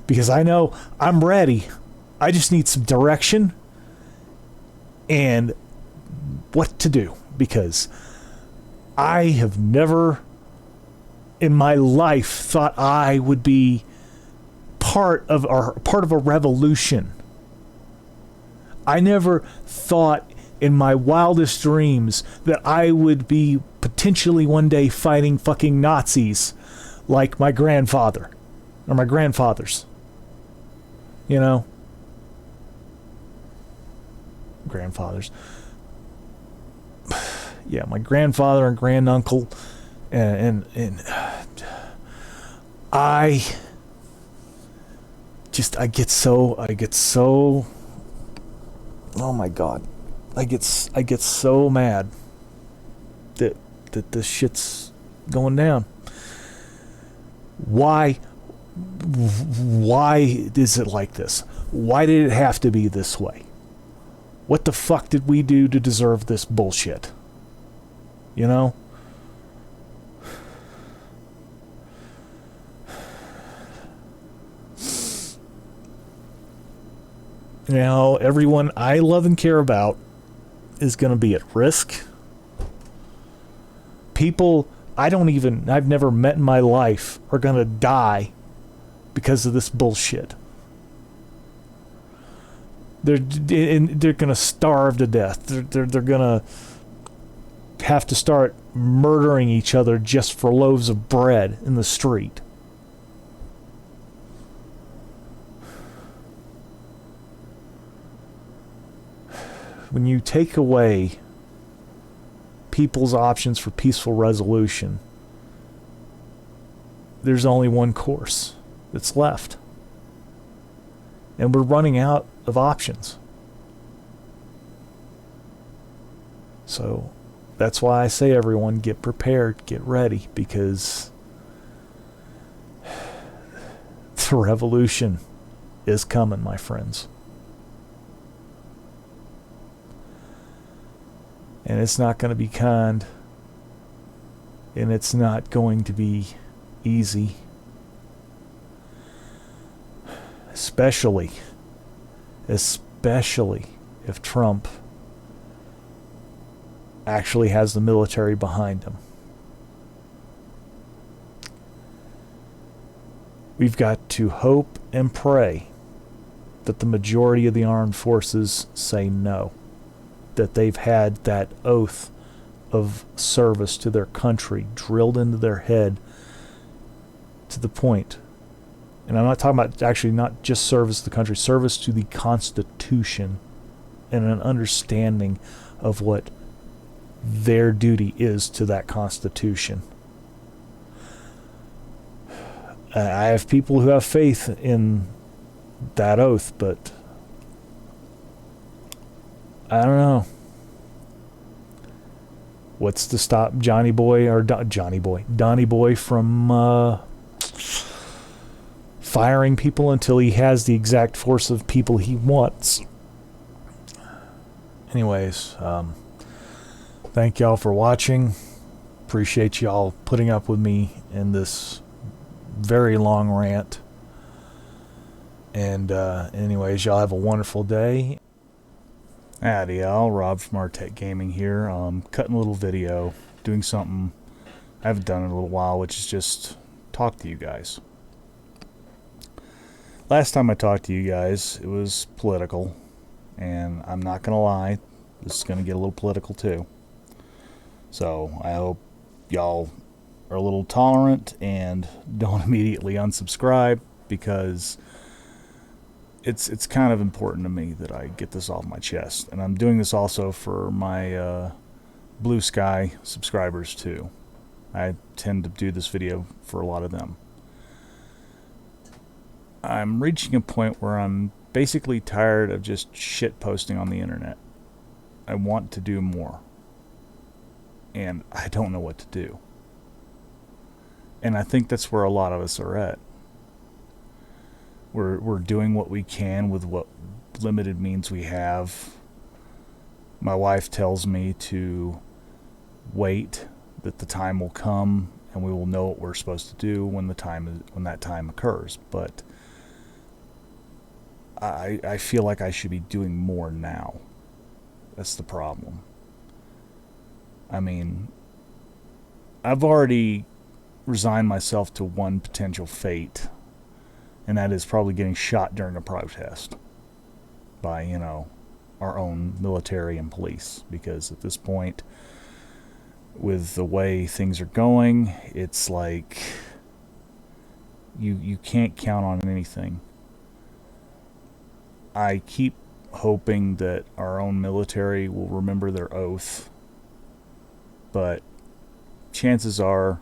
Because I know I'm ready. I just need some direction and what to do. Because I have never in my life thought I would be part of a revolution. I never thought in my wildest dreams that I would be potentially one day fighting fucking Nazis like my grandfather or my grandfathers. You know? Grandfathers. Yeah, my grandfather and granduncle and I get so oh my God. I get so mad that this shit's going down. Why is it like this? Why did it have to be this way? What the fuck did we do to deserve this bullshit? You know? Now, everyone I love and care about is going to be at risk. People I've never met in my life are going to die because of this bullshit. They're going to starve to death. They're going to have to start murdering each other just for loaves of bread in the street. When you take away people's options for peaceful resolution, there's only one course that's left. And we're running out of options. So that's why I say, everyone, get prepared, get ready, because the revolution is coming, my friends. And it's not going to be kind. And it's not going to be easy. Especially if Trump actually has the military behind him. We've got to hope and pray that the majority of the armed forces say no. That they've had that oath of service to their country drilled into their head to the point. And I'm not talking about actually not just service to the country, service to the Constitution and an understanding of what their duty is to that Constitution. I have people who have faith in that oath, but I don't know. What's to stop Donnie Boy from firing people until he has the exact force of people he wants? Anyways, thank y'all for watching. Appreciate y'all putting up with me in this very long rant. And anyways, y'all have a wonderful day. Howdy y'all, Rob from Tech Gaming here. Cutting a little video, doing something I haven't done in a little while, which is just talk to you guys. Last time I talked to you guys, it was political, and I'm not gonna lie, this is gonna get a little political too. So I hope y'all are a little tolerant and don't immediately unsubscribe, because it's kind of important to me that I get this off my chest. And I'm doing this also for my Blue Sky subscribers too. I tend to do this video for a lot of them. I'm reaching a point where I'm basically tired of just shit posting on the internet. I want to do more, and I don't know what to do. And I think that's where a lot of us are at. We're doing what we can with what limited means we have. My wife tells me to wait, that the time will come and we will know what we're supposed to do when that time occurs. But I feel like I should be doing more now. That's the problem. I mean, I've already resigned myself to one potential fate, and that is probably getting shot during a protest by, you know, our own military and police. Because at this point, with the way things are going, it's like you can't count on anything. I keep hoping that our own military will remember their oath, but chances are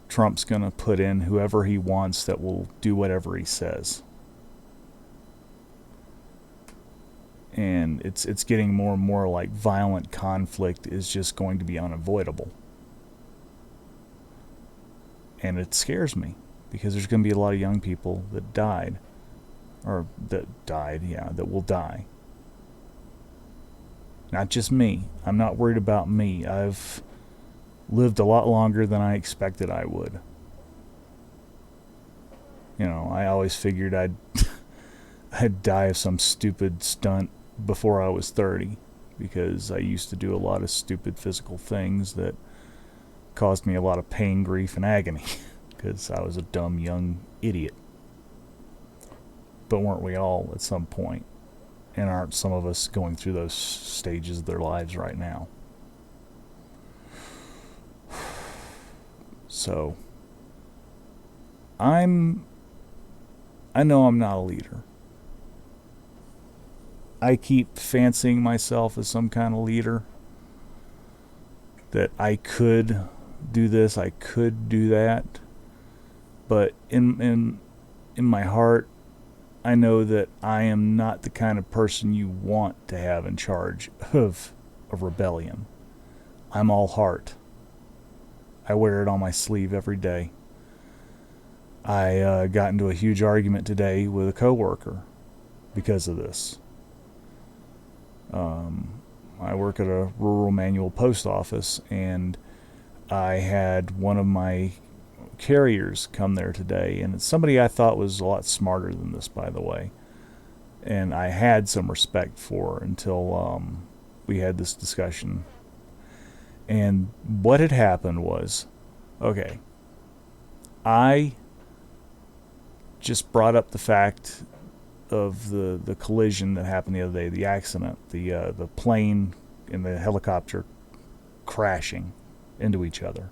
Trump's going to put in whoever he wants that will do whatever he says. And it's getting more and more like violent conflict is just going to be unavoidable. And it scares me, because there's going to be a lot of young people that that will die. Not just me. I'm not worried about me. I've lived a lot longer than I expected I would. You know, I always figured I'd die of some stupid stunt before I was 30, because I used to do a lot of stupid physical things that caused me a lot of pain, grief, and agony, because I was a dumb young idiot. But weren't we all at some point? And aren't some of us going through those stages of their lives right now? So I know I'm not a leader. I keep fancying myself as some kind of leader, that I could do this, I could do that. But in my heart, I know that I am not the kind of person you want to have in charge of a rebellion. I'm all heart. I wear it on my sleeve every day. I got into a huge argument today with a coworker because of this. I work at a rural manual post office, and I had one of my carriers come there today, and it's somebody I thought was a lot smarter than this, by the way, and I had some respect for until we had this discussion. And what had happened was, okay, I just brought up the fact of the collision that happened the other day, the accident, the plane and the helicopter crashing into each other.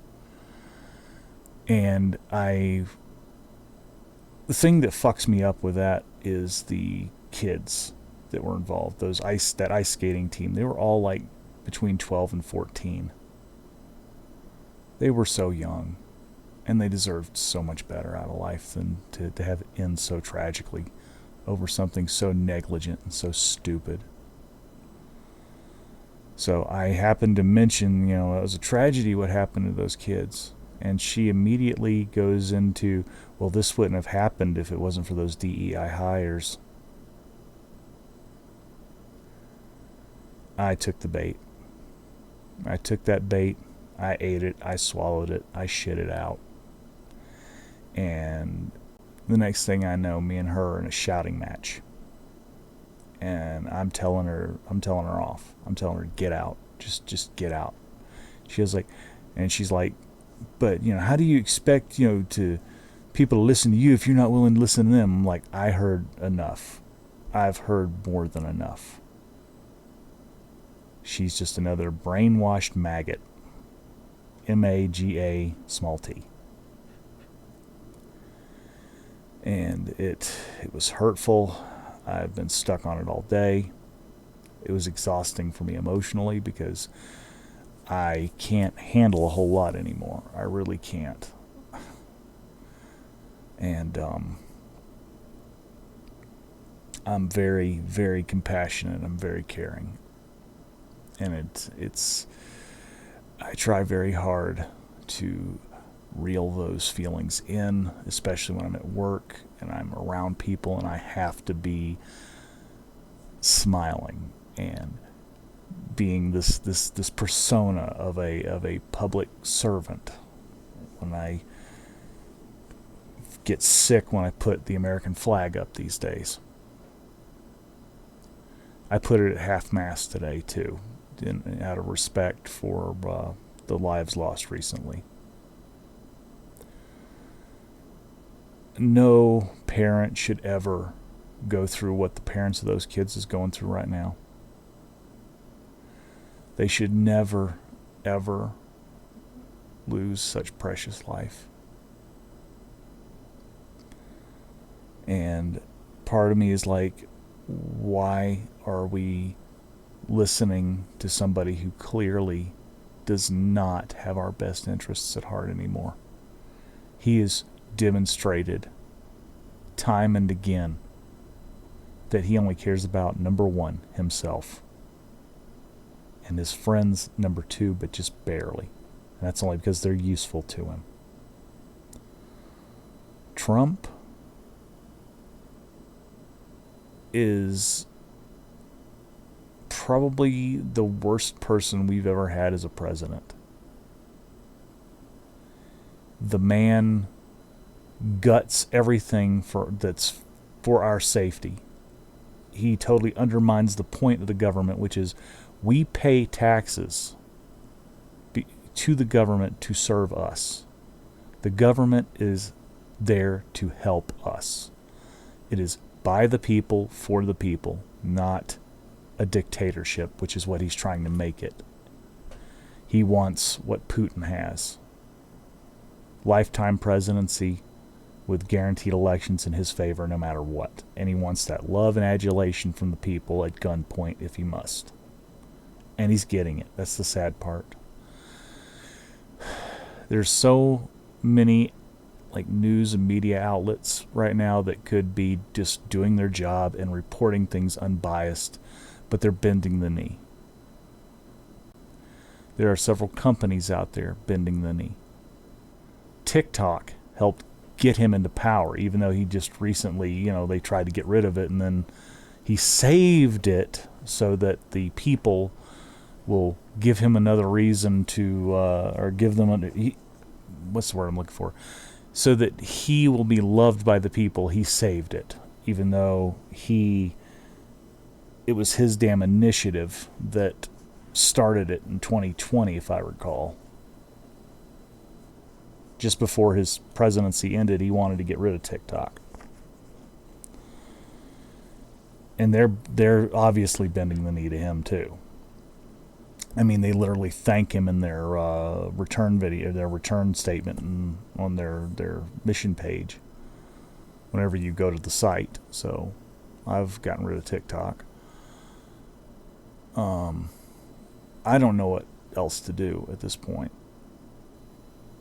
And the thing that fucks me up with that is the kids that were involved. That ice skating team, they were all like between 12 and 14. They were so young, and they deserved so much better out of life than to have it end so tragically over something so negligent and so stupid. So I happened to mention, it was a tragedy what happened to those kids. And she immediately goes into, well, this wouldn't have happened if it wasn't for those DEI hires. I took the bait. I took that bait. I ate it. I swallowed it. I shit it out. And the next thing I know, me and her are in a shouting match. And I'm telling her off. I'm telling her, get out. Just get out. She was like, and she's like, but, how do you expect, to people to listen to you if you're not willing to listen to them? I'm like, I heard enough. I've heard more than enough. She's just another brainwashed maggot. MAGA small t. And it was hurtful. I've been stuck on it all day. It was exhausting for me emotionally because I can't handle a whole lot anymore. I really can't. And I'm very, very compassionate. I'm very caring. And I try very hard to reel those feelings in, especially when I'm at work and I'm around people and I have to be smiling and being this persona of a public servant. When I get sick when I put the American flag up these days. I put it at half-mast today too, out of respect for the lives lost recently. No parent should ever go through what the parents of those kids is going through right now. They should never, ever lose such precious life. And part of me is like, why are we listening to somebody who clearly does not have our best interests at heart anymore? He has demonstrated time and again that he only cares about, number one, himself. And his friends, number two, but just barely. And that's only because they're useful to him. Trump is probably the worst person we've ever had as a president. The man guts everything that's for our safety. He totally undermines the point of the government, which is we pay taxes to the government to serve us. The government is there to help us. It is by the people, for the people, not a dictatorship, which is what he's trying to make it. He wants what Putin has. Lifetime presidency with guaranteed elections in his favor no matter what. And he wants that love and adulation from the people at gunpoint if he must. And he's getting it. That's the sad part. There's so many news and media outlets right now that could be just doing their job and reporting things unbiased, but they're bending the knee. There are several companies out there bending the knee. TikTok helped get him into power, even though he just recently, they tried to get rid of it, and then he saved it so that the people will give him another reason to, or give them, what's the word I'm looking for? So that he will be loved by the people. He saved it, even though it was his damn initiative that started it in 2020, if I recall. Just before his presidency ended, he wanted to get rid of TikTok. And they're obviously bending the knee to him too. I mean, they literally thank him in their return video, their return statement, and on their mission page whenever you go to the site. So I've gotten rid of TikTok. I don't know what else to do at this point,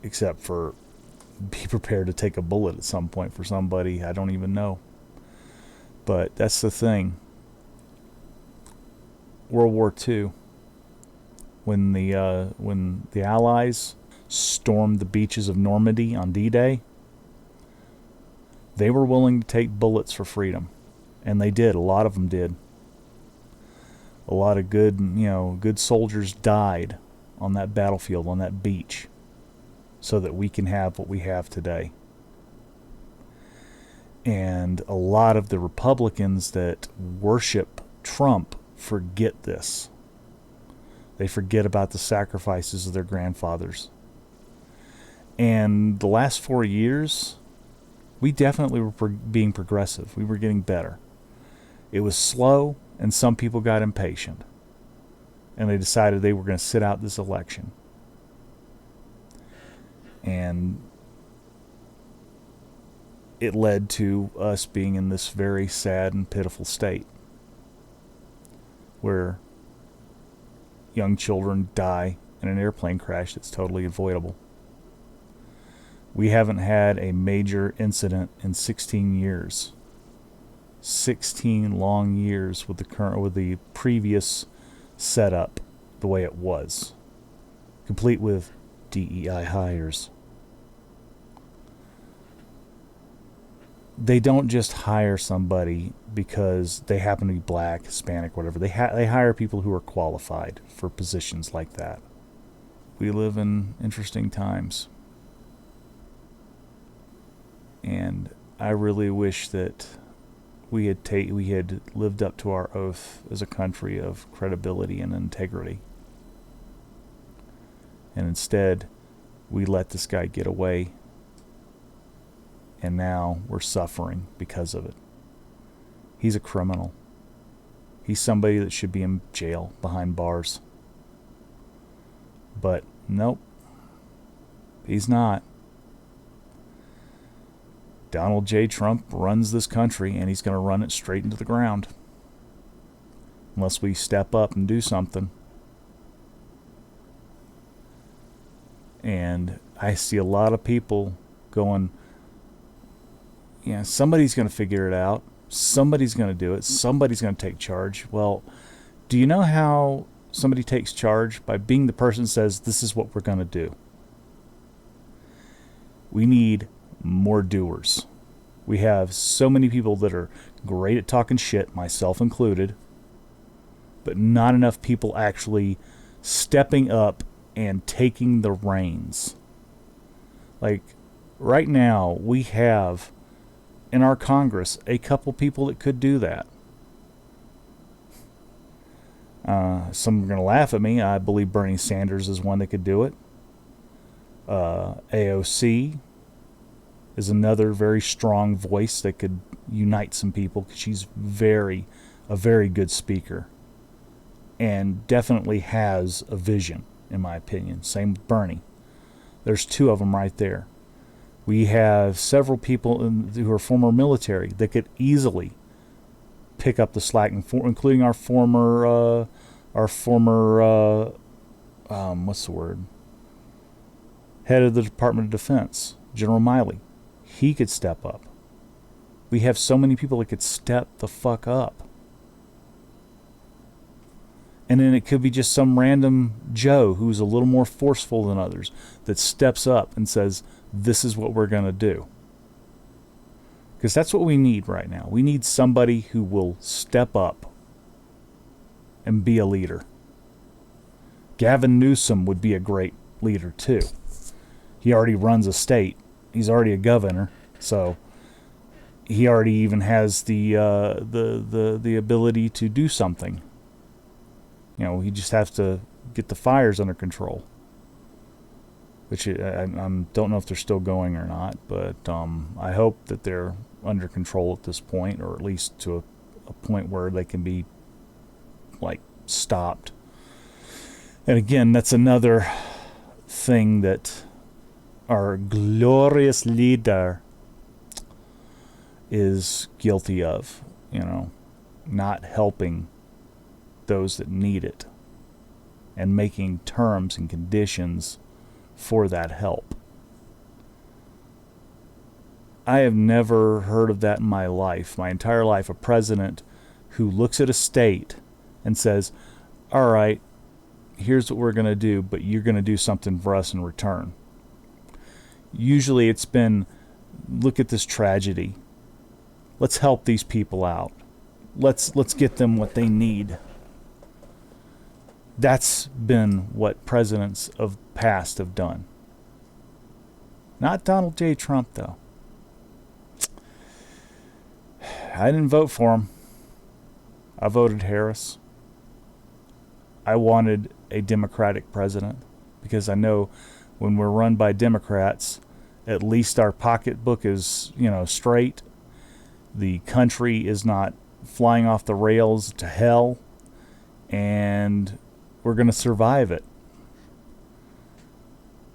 except for be prepared to take a bullet at some point for somebody I don't even know. But that's the thing. World War II, when the Allies stormed the beaches of Normandy on D-Day, they were willing to take bullets for freedom, and they did. A lot of them did. A lot of good soldiers died on that battlefield, on that beach, so that we can have what we have today. And a lot of the Republicans that worship Trump forget this. They forget about the sacrifices of their grandfathers. And the last 4 years, we definitely were being progressive. We were getting better. It was slow, and some people got impatient. And they decided they were going to sit out this election. And it led to us being in this very sad and pitiful state, where young children die in an airplane crash that's totally avoidable. We haven't had a major incident in 16 years. 16 long years with the previous setup the way it was, complete with DEI hires. They don't just hire somebody because they happen to be black, Hispanic, whatever. They hire people who are qualified for positions like that. We live in interesting times. And I really wish that we had lived up to our oath as a country of credibility and integrity. And instead, we let this guy get away. And now we're suffering because of it. He's a criminal. He's somebody that should be in jail behind bars. But nope, he's not. Donald J. Trump runs this country, and he's going to run it straight into the ground. Unless we step up and do something. And I see a lot of people going, somebody's going to figure it out. Somebody's going to do it. Somebody's going to take charge. Well, do you know how somebody takes charge? By being the person that says, this is what we're going to do. We need more doers. We have so many people that are great at talking shit, myself included, but not enough people actually stepping up and taking the reins. Like, right now, we have in our Congress a couple people that could do that. Some are going to laugh at me. I believe Bernie Sanders is one that could do it. AOC is another very strong voice that could unite some people, because she's a very good speaker and definitely has a vision, in my opinion. Same with Bernie. There's two of them right there. We have several people who are former military that could easily pick up the slack, including our former what's the word? Head of the Department of Defense, General Miley. He could step up. We have so many people that could step the fuck up. And then it could be just some random Joe who's a little more forceful than others that steps up and says, this is what we're going to do. Because that's what we need right now. We need somebody who will step up and be a leader. Gavin Newsom would be a great leader too. He already runs a state. He's already a governor, so he already even has the ability to do something. He just has to get the fires under control, which I don't know if they're still going or not, but I hope that they're under control at this point, or at least to a point where they can be stopped. And again, that's another thing that our glorious leader is guilty of, not helping those that need it. and making terms and conditions for that help. I have never heard of that in my life, my entire life, a president who looks at a state and says, all right, here's what we're going to do, but you're going to do something for us in return. Usually it's been, look at this tragedy. Let's help these people out. Let's get them what they need. That's been what presidents of past have done. Not Donald J. Trump, though. I didn't vote for him. I voted Harris. I wanted a Democratic president because I know when we're run by Democrats, at least our pocketbook is, straight. The country is not flying off the rails to hell, and we're going to survive it.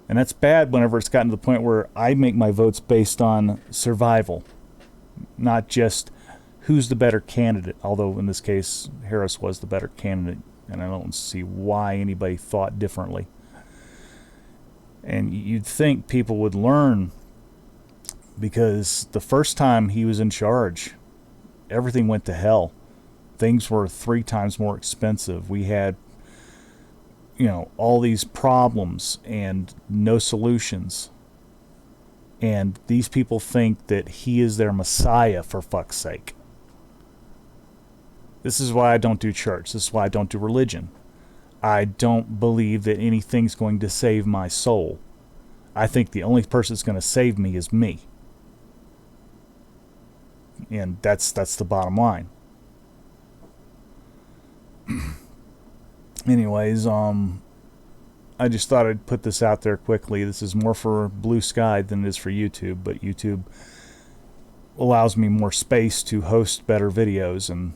And that's bad whenever it's gotten to the point where I make my votes based on survival, not just who's the better candidate, although in this case Harris was the better candidate, and I don't see why anybody thought differently. And you'd think people would learn, because the first time he was in charge, everything went to hell. Things were 3 times more expensive. We had, all these problems and no solutions. And these people think that he is their Messiah, for fuck's sake. This is why I don't do church. This is why I don't do religion. I don't believe that anything's going to save my soul. I think the only person that's going to save me is me. And that's the bottom line. Anyways, I just thought I'd put this out there quickly. This is more for Blue Sky than it is for YouTube, but YouTube allows me more space to host better videos, and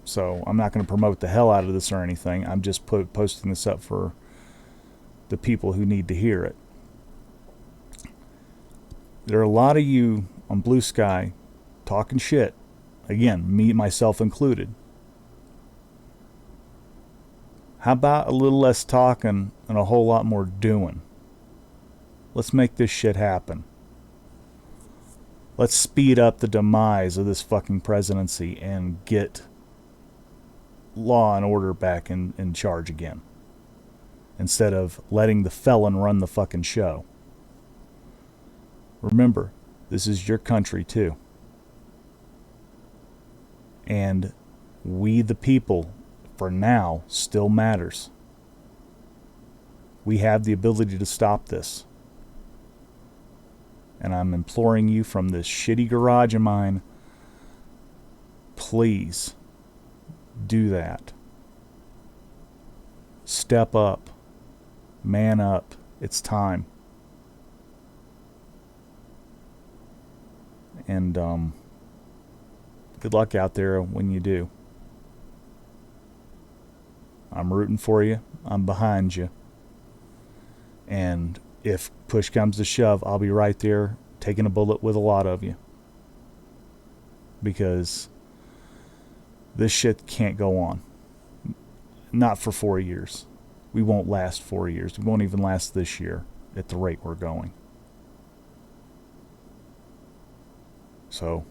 so I'm not going to promote the hell out of this or anything. I'm just posting this up for the people who need to hear it. There are a lot of you on Blue Sky talking shit. Again, me, myself included. How about a little less talking and a whole lot more doing? Let's make this shit happen. Let's speed up the demise of this fucking presidency and get law and order back in charge again, instead of letting the felon run the fucking show. Remember, this is your country too. And we the people, for now, still matters. We have the ability to stop this. And I'm imploring you from this shitty garage of mine, please do that. Step up. Man up. It's time. And good luck out there when you do. I'm rooting for you. I'm behind you. And if push comes to shove, I'll be right there taking a bullet with a lot of you. Because this shit can't go on. Not for 4 years. We won't last 4 years. We won't even last this year at the rate we're going. So,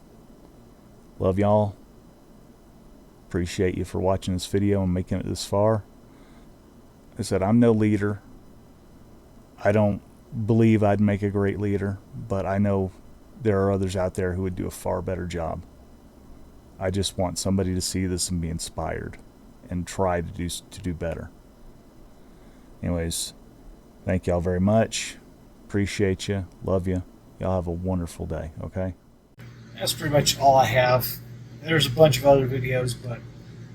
love y'all. Appreciate you for watching this video and making it this far. Like I said, I'm no leader. I don't believe I'd make a great leader, but I know there are others out there who would do a far better job. I just want somebody to see this and be inspired and try to do better. Anyways, thank y'all very much. Appreciate you. Love you. Y'all have a wonderful day, okay? That's pretty much all I have. There's a bunch of other videos, but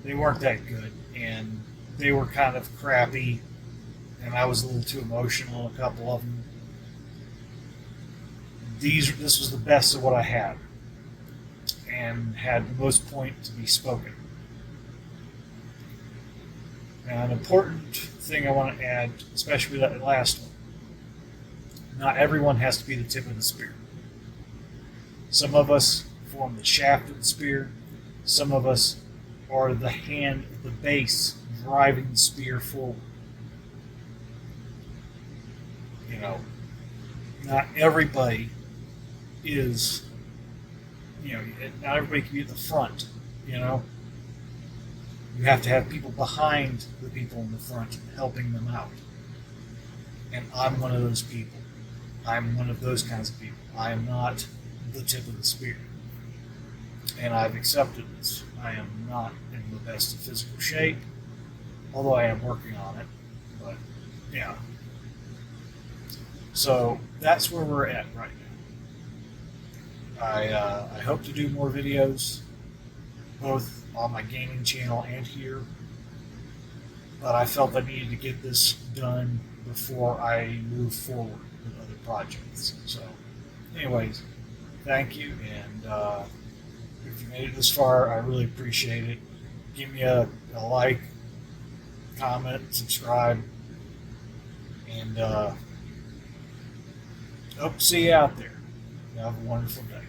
they weren't that good, and they were kind of crappy, and I was a little too emotional in a couple of them. This was the best of what I had, and had the most point to be spoken. Now, an important thing I want to add, especially with that last one, not everyone has to be the tip of the spear. Some of us form the shaft of the spear. Some of us are the hand, the base, driving the spear forward. You know, not everybody is, not everybody can be at the front, you know. You have to have people behind the people in the front helping them out. And I'm one of those people. I'm one of those kinds of people. I am not the tip of the spear. And I've accepted this. I am not in the best of physical shape, although I am working on it. But, yeah. So that's where we're at right now. I hope to do more videos, both on my gaming channel and here. But I felt I needed to get this done before I move forward with other projects. So, anyways, thank you, and if you made it this far, I really appreciate it. Give me a like, comment, subscribe, and hope to see you out there. Have a wonderful day.